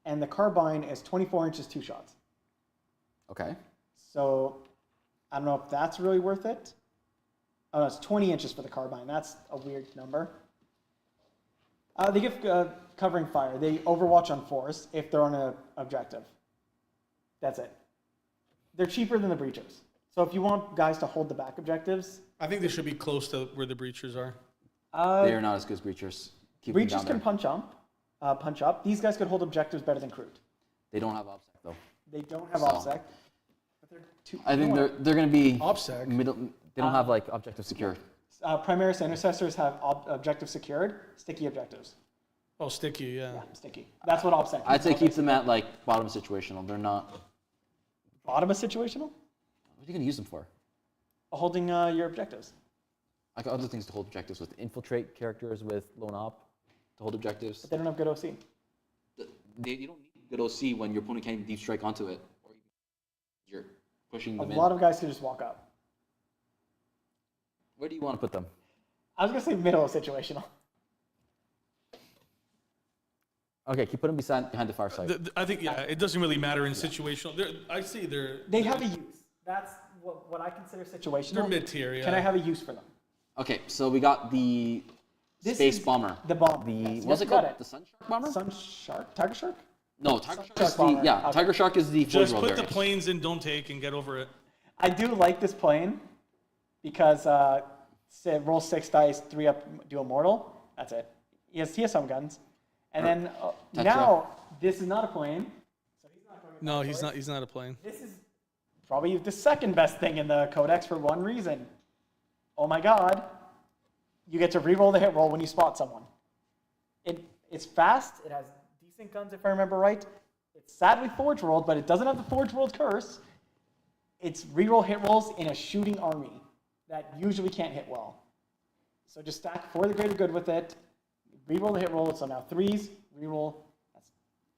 And the carbine is 24 inches, 2 shots. Okay. So I don't know if that's really worth it. Oh, no, it's 20 inches for the carbine. That's a weird number. They give covering fire. They overwatch on 4s if they're on an objective. That's it. They're cheaper than the breachers. So if you want guys to hold the back objectives, I think they should be close to where the breachers are. They are not as good as breachers. Keep them breachers down can there. punch up. These guys could hold objectives better than Kroot. They don't have obsec though. They don't have So- OBSEC. But they're too. I think they're going to be OBSEC? middle. They don't have like objective secure. Primaris intercessors have objectives secured, sticky objectives. Oh, sticky, yeah. Yeah, sticky. That's what OBSEC. I'd say keep them at like bottom situational. They're not. Bottom is situational. What are you going to use them for? Holding your objectives. I got other things to hold objectives with. Infiltrate characters with lone op to hold objectives. But they don't have good OC. You don't need good OC when your opponent can't deep strike onto it, or you're pushing A them in. lot of guys can just walk up. Where do you want to put them? I was gonna say middle situational. Okay, keep putting them behind the far side. I think, yeah, it doesn't really matter in situational. I see They have a use. That's what I consider situational. they're mid-tier, yeah. Can I have a use for them? Okay, so we got the This space is bomber. The bomb. The Yes, what's yes, it called? got The sun shark bomber? Sun shark? Tiger shark? No, tiger shark Shark is the bomber. yeah. Okay. Tiger shark is the Just Forge World put the variant. planes in, don't take, and get over it. I do like this plane because say roll 6 dice, 3 up, do immortal. That's it. He has some guns. And then Tetra. now this is not a plane. So he's not going with No, that he's choice. not. He's not a plane. This is probably the second best thing in the codex for one reason. Oh my god. You get to reroll the hit roll when you spot someone. It's fast. It has decent guns, if I remember right. It's sadly Forge World, but it doesn't have the Forge World curse. It's reroll hit rolls in a shooting army that usually can't hit well. So just stack for the greater good with it. Reroll the hit roll. So now 3s, reroll. That's,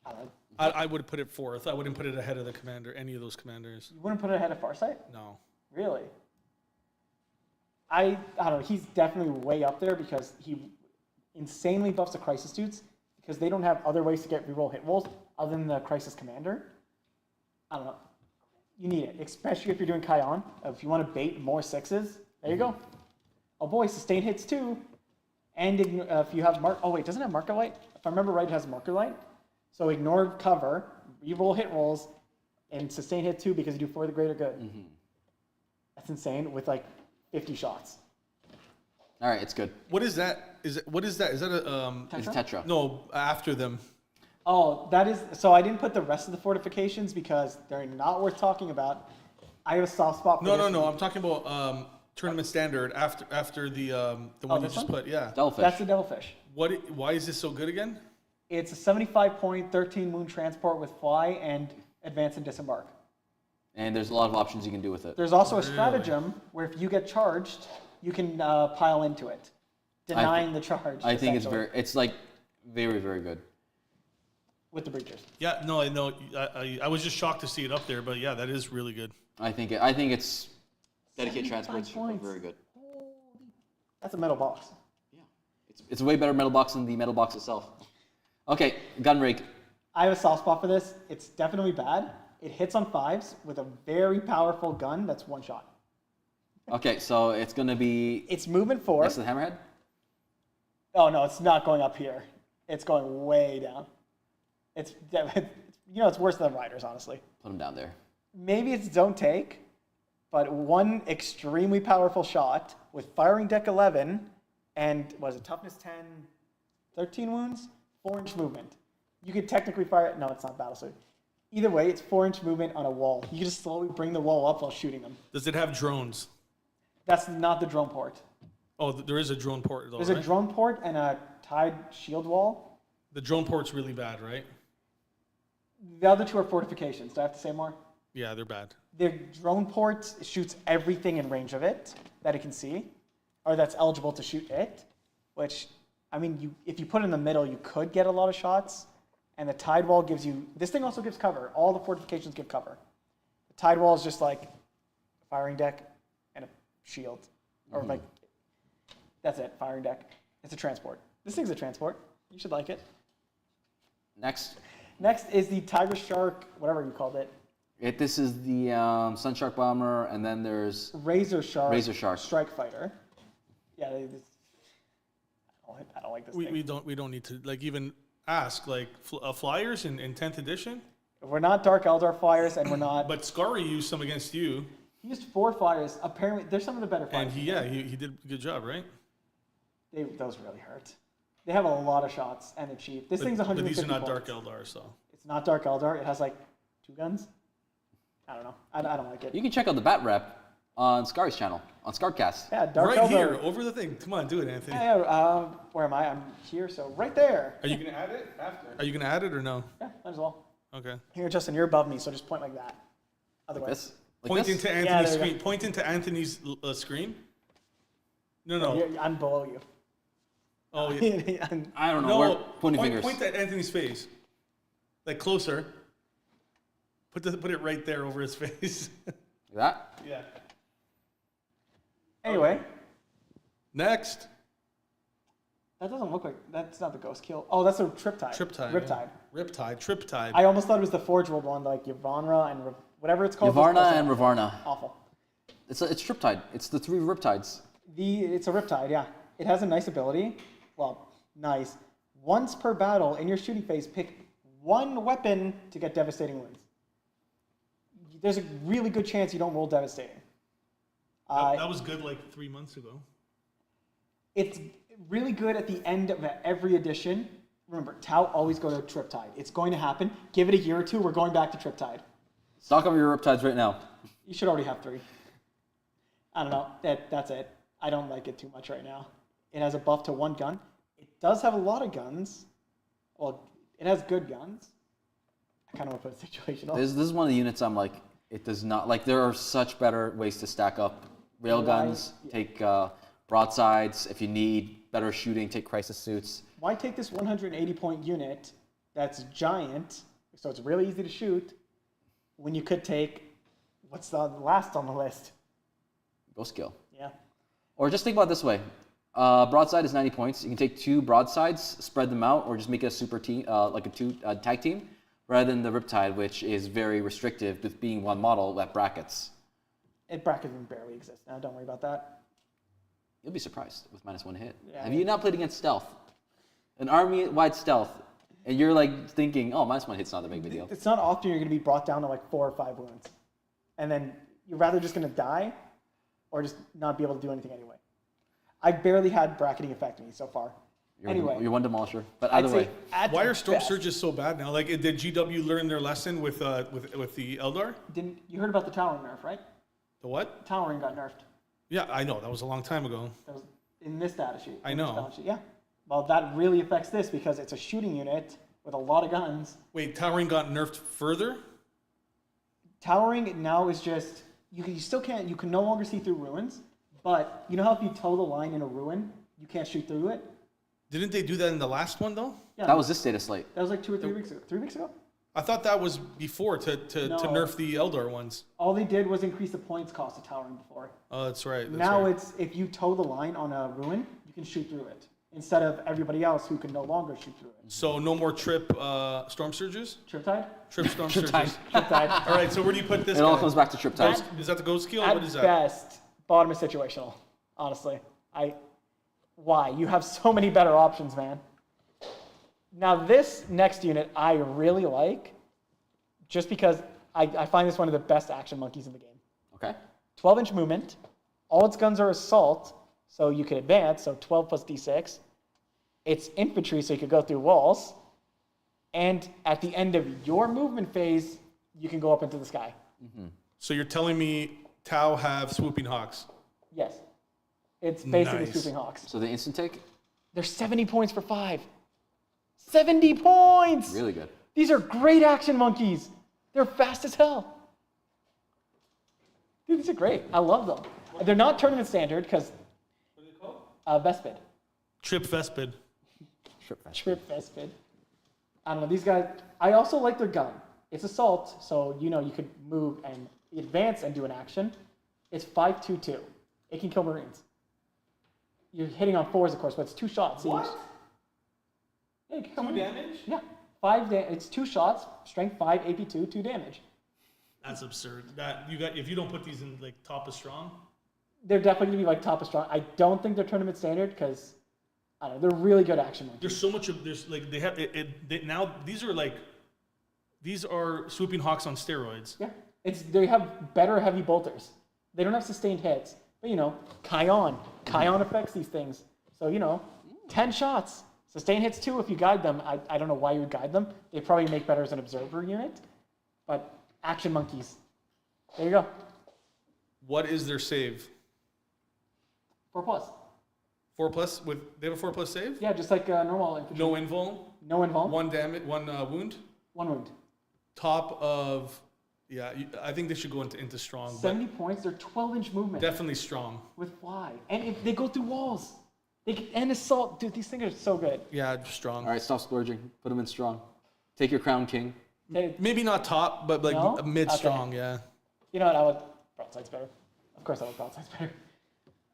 I don't know. I would put it fourth. I wouldn't put it ahead of the commander, any of those commanders. You wouldn't put it ahead of Farsight? No. Really? I don't know. He's definitely way up there because he insanely buffs the Crisis dudes because they don't have other ways to get reroll hit rolls other than the Crisis Commander. I don't know. You need it, especially if you're doing Kion. If you want to bait more 6s, there you go. Oh boy, sustain hits too. And if you have mark, oh wait, doesn't it have marker light? If I remember right, it has marker light. So ignore cover, reroll hit rolls, and sustain hit too because you do for the greater good. That's insane with like 50 shots. All right, it's good. What is that? What is that? Is that a It's Tetra. No, after them. Oh, that is, so I didn't put the rest of the fortifications because they're not worth talking about. I have a soft spot for No, this. no, no. I'm talking about tournament standard after the one you this just one? put. Yeah. Devilfish. That's the Devilfish. Why is this so good again? It's a 75 point, 13 moon transport with fly and advance and disembark. And there's a lot of options you can do with it. There's also a stratagem where if you get charged, you can pile into it, denying the charge. I think it's essentially, it's like very, very good. with the breachers. Yeah. No, I know. I was just shocked to see it up there, but yeah, that is really good. I think it's dedicated 75 transports are points. very good. That's a metal box. Yeah, it's a way better metal box than the metal box itself. Okay, gun rig. I have a soft spot for this. It's definitely bad. It hits on 5s with a very powerful gun that's one shot. Okay, so it's gonna be It's movement 4. next to the hammerhead. Oh no, it's not going up here. It's going way down. It's it's worse than Riders, honestly. Put him down there. Maybe it's don't take, but one extremely powerful shot with firing deck 11 and was it toughness 10, 13 wounds, 4-inch movement. You could technically fire it. No, it's not battle suit. Either way, it's 4-inch movement on a wall. You can just slowly bring the wall up while shooting them. Does it have drones? That's not the drone port. Oh, there is a drone port. Though, There's right? a drone port and a tied shield wall. The drone port's really bad, right? The other two are fortifications. Do I have to say more? Yeah, they're bad. The drone port shoots everything in range of it that it can see, or that's eligible to shoot it, which, I mean, if you put it in the middle, you could get a lot of shots, and the tide wall gives you, this thing also gives cover. All the fortifications give cover. The tide wall is just like a firing deck and a shield, or like, that's it, firing deck. It's a transport. This thing's a transport. You should like it. Next, Next is the Tiger Shark, whatever you called it. this is the Sun Shark Bomber, and then there's Razor Shark. Razor Shark. Strike Fighter. Yeah, I don't like this thing. We don't need to like even ask like flyers in 10th edition. We're not Dark Eldar flyers, and we're not. But Scary used some against you, He used 4 flyers. Apparently, they're some of the better flyers. and he did a good job, right? Those really hurt. They have a lot of shots, and they're cheap. This thing's 150 But these are not points. Dark Eldar, so. It's not Dark Eldar. It has like 2 guns. I don't know. I don't like it. You can check out the bat rep on Scar's channel, on Scarcast. Yeah, Dark Right Eldar. here, over the thing. Come on, do it, Anthony. Yeah, where am I? I'm here, so right there. Are you gonna add it after? Are you gonna add it or no? Yeah, might as well. Okay. Here, Justin, you're above me, so just point like that. Otherwise, This? Like Point this? into there Anthony's you go. screen. Point into Anthony's screen. No. I'm below you. Oh, yeah. I don't know. No, We're pointing point, fingers. point at Anthony's face. Like closer. Put it right there over his face. Like that? Yeah. Anyway, Next. that doesn't look like that's not the ghost kill. Oh, that's a Triptide. Triptide. Riptide. Riptide. Triptide. I almost thought it was the Forge World one, like Yavanra and whatever it's called. Yavarna That's and Ravarna. awful. It's Triptide. It's the 3 Riptides. It's a Riptide, yeah. It has a nice ability. Well, nice. Once per battle in your shooting phase, pick 1 weapon to get devastating wounds. There's a really good chance you don't roll devastating. that was good like 3 months ago. It's really good at the end of every edition. Remember, Tau always go to Triptide. It's going to happen. Give it a year or 2, we're going back to Triptide. Stock up your Riptides right now. You should already have 3. I don't know. That's it. I don't like it too much right now. It has a buff to 1 gun. It does have a lot of guns. Well, it has good guns. I kind of want to put it situational. This is one of the units I'm like, it does not, like there are such better ways to stack up railguns, take broadsides. If you need better shooting, take crisis suits. Why take this 180 point unit that's giant, so it's really easy to shoot, when you could take, what's the last on the list? Ghost skill. Yeah. Or just think about it this way. Broadside is 90 points. You can take 2 broadsides, spread them out, or just make it a super team, like a 2 tag team, rather than the Riptide, which is very restrictive with being 1 model that brackets. Brackets barely exist now. Don't worry about that. You'll be surprised with -1 hit. Yeah, Have you not played against stealth? An army-wide stealth, and you're like thinking, oh, -1 hit's not a big deal. It's not often you're going to be brought down to like 4 or 5 wounds. And then you're rather just going to die or just not be able to do anything anyway. I've barely had bracketing affect me so far. You're 1 demolisher. But I'd either say way, at Why are Storm best- Surges so bad now? Like, did GW learn their lesson with the Eldar? You heard about the towering nerf, right? The what? Towering got nerfed. Yeah, I know. That was a long time ago. That was in this data sheet. I in this know. balance sheet, yeah. Well, that really affects this because it's a shooting unit with a lot of guns. Wait, Towering got nerfed further? Towering now is just you still can't. You can no longer see through ruins, but you know how if you toe the line in a ruin, you can't shoot through it. Didn't they do that in the last one though? Yeah, that was this data slate. that was like 2 or 3 weeks ago. 3 weeks ago. I thought that was before to No. nerf the Eldar ones. All they did was increase the points cost of towering before. Oh, that's right. That's Now right. it's if you toe the line on a ruin, you can shoot through it instead of everybody else who can no longer shoot through it. So no more trip Storm Surges? Triptide? Trip Storm Triptide. Surges. Triptide. All right, so where do you put this It all guy? comes back to Triptide. Is that the ghost skill? At What is that? best, bottom is situational. Honestly, why? You have so many better options, man. Now this next unit I really like, just because I find this one of the best action monkeys in the game. Okay. 12-inch movement. All its guns are assault, so you can advance. So 12 plus d6. It's infantry, so you could go through walls. And at the end of your movement phase, you can go up into the sky. So you're telling me Tau have swooping hawks? Yes. It's basically Nice. swooping hawks. So the instant take, They're 70 points for 5. 70 points! really good. These are great action monkeys. They're fast as hell. Dude, these are great. I love them. They're not tournament standard because What are they called? Vespid. Trip Vespid. Trip Vespid. I don't know. These guys, I also like their gun. It's assault, so you could move and advance and do an action. It's 5.22. It can kill Marines. You're hitting on 4s, of course, but it's 2 shots. So What? Yeah, you can kill 2 Marines. damage? Yeah. It's 2 shots, strength 5, AP 2, 2 damage. That's absurd. That you got if you don't put these in like top of strong. They're definitely going to be like top of strong. I don't think they're tournament standard because, I don't know, they're really good action monkeys. There's so much of now these These are Swooping Hawks on steroids. Yeah, they have better heavy bolters. They don't have sustained hits, but Kion affects these things. So 10 shots, sustained hits too if you guide them. I don't know why you would guide them. They probably make better as an observer unit, but action monkeys. There you go. What is their save? 4+. 4+ they have a 4+ save? Yeah, just like normal infantry. No invul. No invul. One damage. One wound. One wound. Top of. Yeah, I think they should go into strong. 70 points. They're 12-inch movement. Definitely strong. With fly, and if they go through walls, and assault. Dude, these things are so good. Yeah, strong. All right, stop splurging. Put them in strong. Take your crown king. Maybe not top, but like No? mid Okay. strong. Yeah. You know what? I like broadsides better. Of course, I like broadsides better.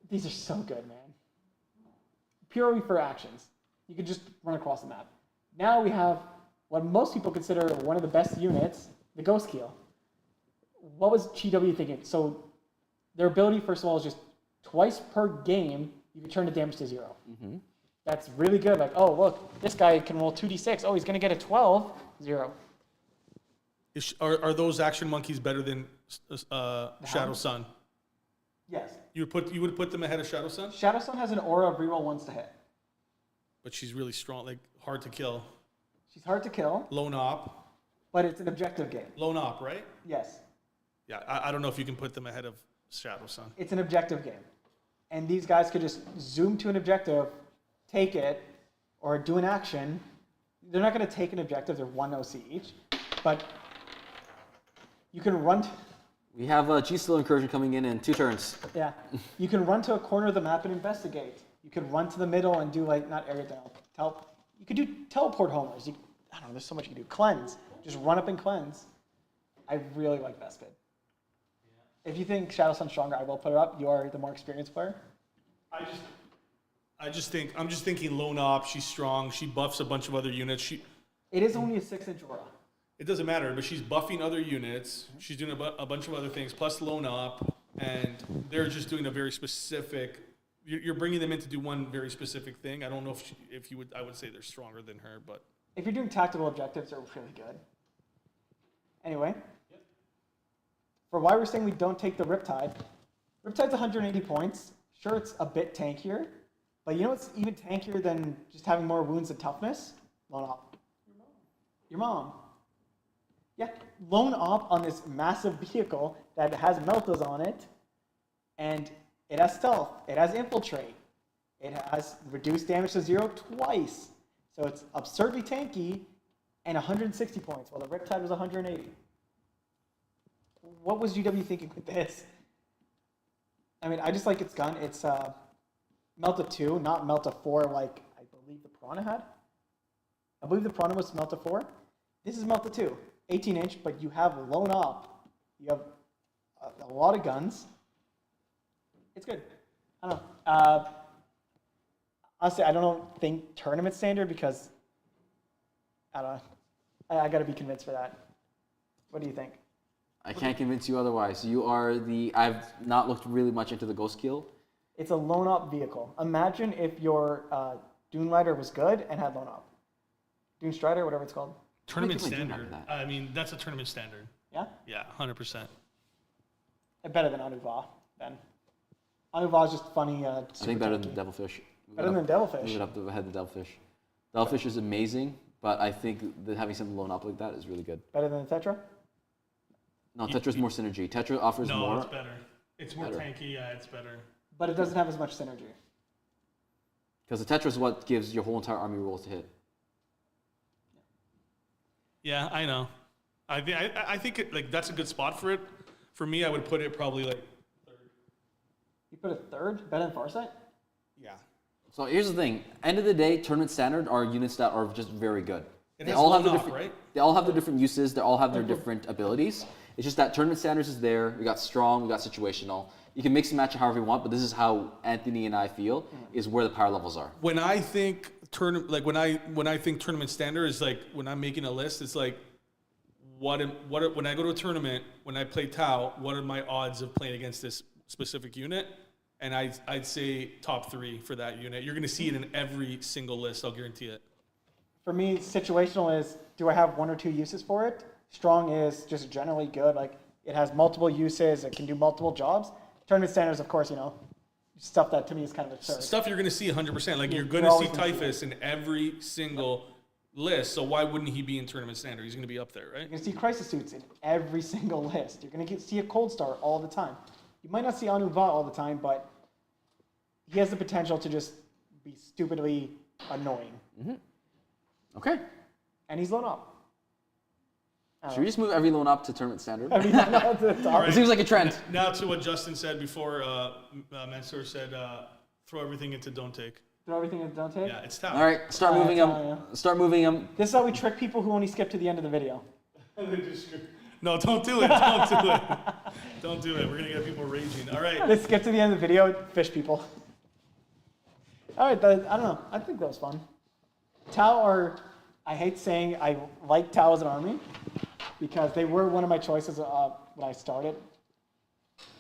These are so good, man. Purely for actions. You can just run across the map. Now we have what most people consider one of the best units, the Ghost Keel. What was GW thinking? So their ability, first of all, is just twice per game, you can turn the damage to 0. Mm-hmm. That's really good. Like, oh, look, this guy can roll 2d6. Oh, he's going to get a 12. 0. Are those action monkeys better than Shadow Sun? Yes. You would put them ahead of Shadow Sun? Shadow Sun has an aura of reroll ones to hit. But she's really strong, like hard to kill. She's hard to kill, Lone op. but it's an objective game. Lone op, right? Yes. Yeah, I don't know if you can put them ahead of Shadow Sun. It's an objective game. And these guys could just zoom to an objective, take it, or do an action. They're not going to take an objective. They're 1 OC each. But you can run... We have a G-Still incursion coming in 2 turns. Yeah. You can run to a corner of the map and investigate. You could run to the middle and do, like, not area down. You could do teleport homers. I don't know, there's so much you can do. Cleanse. Just run up and cleanse. I really like Vespid. If you think Shadow Sun's stronger, I will put it up. You are the more experienced player. I'm just thinking lone op. She's strong. She buffs a bunch of other units. It is only a 6-inch aura. It doesn't matter, but she's buffing other units. She's doing a bunch of other things, plus lone op, and they're just doing a very specific. You're bringing them in to do one very specific thing. I don't know if you would. I would say they're stronger than her, but If you're doing tactical objectives, they're really good. Anyway, for why we're saying we don't take the Riptide, Riptide's 180 points. Sure, it's a bit tankier, but you know what's even tankier than just having more wounds and toughness? Lone Op. Your mom. Yeah, Lone Op on this massive vehicle that has Meltas on it, and it has stealth, it has infiltrate, it has reduced damage to 0 twice. So it's absurdly tanky and 160 points, while the Riptide was 180. What was GW thinking with this? I mean, I just like its gun. It's Melta 2, not Melta 4 like I believe the Piranha had. I believe the Piranha was Melta 4. This is Melta 2, 18-inch, but you have Lone Op. You have a lot of guns. It's good. I don't know. Honestly, I don't think tournament standard because, I don't know. I got to be convinced for that. What do you think? I can't convince you otherwise. You are I've not looked really much into the Ghost Kill. It's a Lone Op vehicle. Imagine if your Dune Rider was good and had Lone Op. Dune Strider, whatever it's called. tournament think we do standard. have that. I mean, that's a tournament standard. Yeah? Yeah, 100%. Better than Anuva, then. Anuva is just funny. I think better than Devilfish. Better than Devilfish. We would have to have the Devilfish. Devilfish is amazing, but I think that having something blown up like that is really good. Better than Tetra? No, Tetra's more synergy. Tetra offers No, more. it's better. It's more Better. tanky. Yeah, it's better. But it doesn't have as much synergy. Because the Tetra is what gives your whole entire army rolls to hit. Yeah, I know. I think like that's a good spot for it. For me, I would put it probably like third. You put a third? Better than Farsight? Yeah. So here's the thing. End of the day, tournament standard are units that are just very good. It They has all have Lone their Op, different, right? They all have their different uses. They all have their different abilities. It's just that tournament standards is there. We got strong. We got situational. You can mix and match it however you want, but this is how Anthony and I feel is where the power levels are. When I think when I think tournament standard is like when I'm making a list, it's like when I go to a tournament, when I play Tau, what are my odds of playing against this specific unit? And I'd say top 3 for that unit. You're going to see it in every single list. I'll guarantee it. For me, situational is, do I have 1 or 2 uses for it? Strong is just generally good. Like it has multiple uses. It can do multiple jobs. Tournament standards, of course, stuff that to me is kind of absurd. Stuff you're going to see 100%. Like you're going You're to see always gonna see Typhus in every single list. So why wouldn't he be in tournament standard? He's going to be up there, right? You're going to see crisis suits in every single list. You're going to see a cold star all the time. You might not see Anuva all the time, but he has the potential to just be stupidly annoying. Okay. And he's low up. Should we just move every loan up to tournament standard? I mean, not to the top. It seems like a trend. Now to what Justin said before, Mansour said, throw everything into don't take. Throw everything in don't take. Yeah, it's tough. All right, start moving that's them. how, Start moving them. This is how we trick people who only skip to the end of the video. No, don't do it. Don't do it. Don't do it. We're going to get people raging. All right. They skip to the end of the video, fish people. All right, I don't know. I think that was fun. Tau I hate saying I like Tau as an army because they were one of my choices when I started.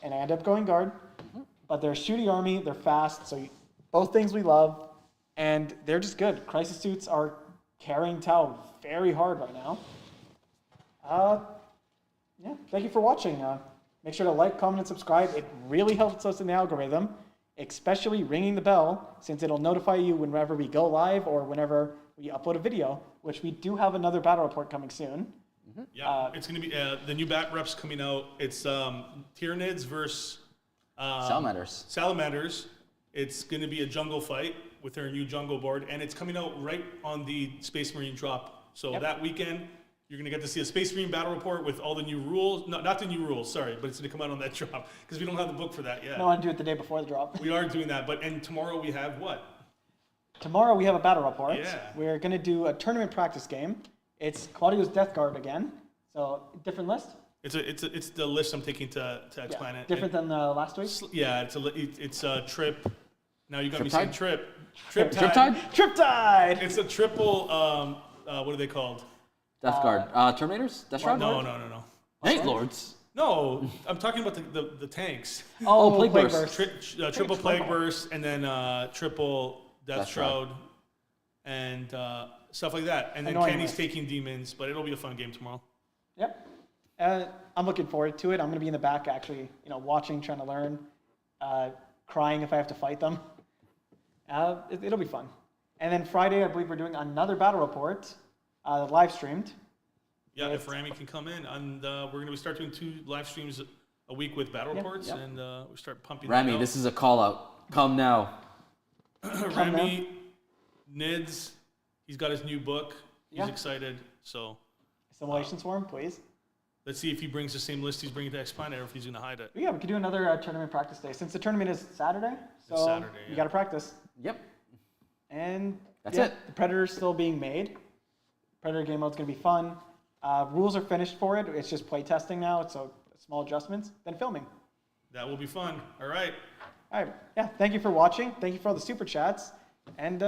And I ended up going guard. But they're a shooty army, they're fast, so both things we love. And they're just good. Crisis suits are carrying Tau very hard right now. Yeah, thank you for watching. Make sure to like, comment, and subscribe. It really helps us in the algorithm, especially ringing the bell, since it'll notify you whenever we go live or whenever we upload a video, which we do have another battle report coming soon. Yeah, it's going to be the new bat reps coming out. It's Tyranids versus Salamanders. It's going to be a jungle fight with their new jungle board, and it's coming out right on the Space Marine drop. So that weekend, you're going to get to see a Space Marine battle report with all the new rules. No, not the new rules, sorry, but it's going to come out on that drop because we don't have the book for that yet. I want to do it the day before the drop. We are doing that, and tomorrow we have what? Tomorrow we have a battle report. Yeah. We're going to do a tournament practice game. It's Claudio's Death Guard again, so different list. It's the list I'm taking to X-Planet. Different than last week. Yeah, it's a trip. Now you got me Triptide? saying trip. Triptide? Triptide! It's a triple. What are they called? Death Guard. Terminators? Death Shroud? No. Night Lords. No, I'm talking about the tanks. Oh, Plague Plague Burst. Burst. Triple Plague Burst, and then triple Death Death Shroud, and stuff like that. And then Annoying Kenny's list. taking demons, but it'll be a fun game tomorrow. Yep. I'm looking forward to it. I'm going to be in the back actually, watching, trying to learn, crying if I have to fight them. It'll be fun. And then Friday, I believe we're doing another battle report, live streamed. Yeah, if Rami can come in, and we're going to start doing 2 live streams a week with battle reports, and we start pumping. Rami, this is a call out. Come now. Rami, Nids, he's got his new book. He's excited, so Simulations for him, please. let's see if he brings the same list he's bringing to X-Planet or if he's going to hide it. Yeah, we could do another tournament practice day since the tournament is Saturday. So It's Saturday, you yeah. got to practice. Yep. And That's it. The Predator's still being made. Predator game mode's going to be fun. Rules are finished for it. It's just play testing now, so small adjustments. Then filming. That will be fun. All right. All right. Yeah. Thank you for watching. Thank you for all the super chats. And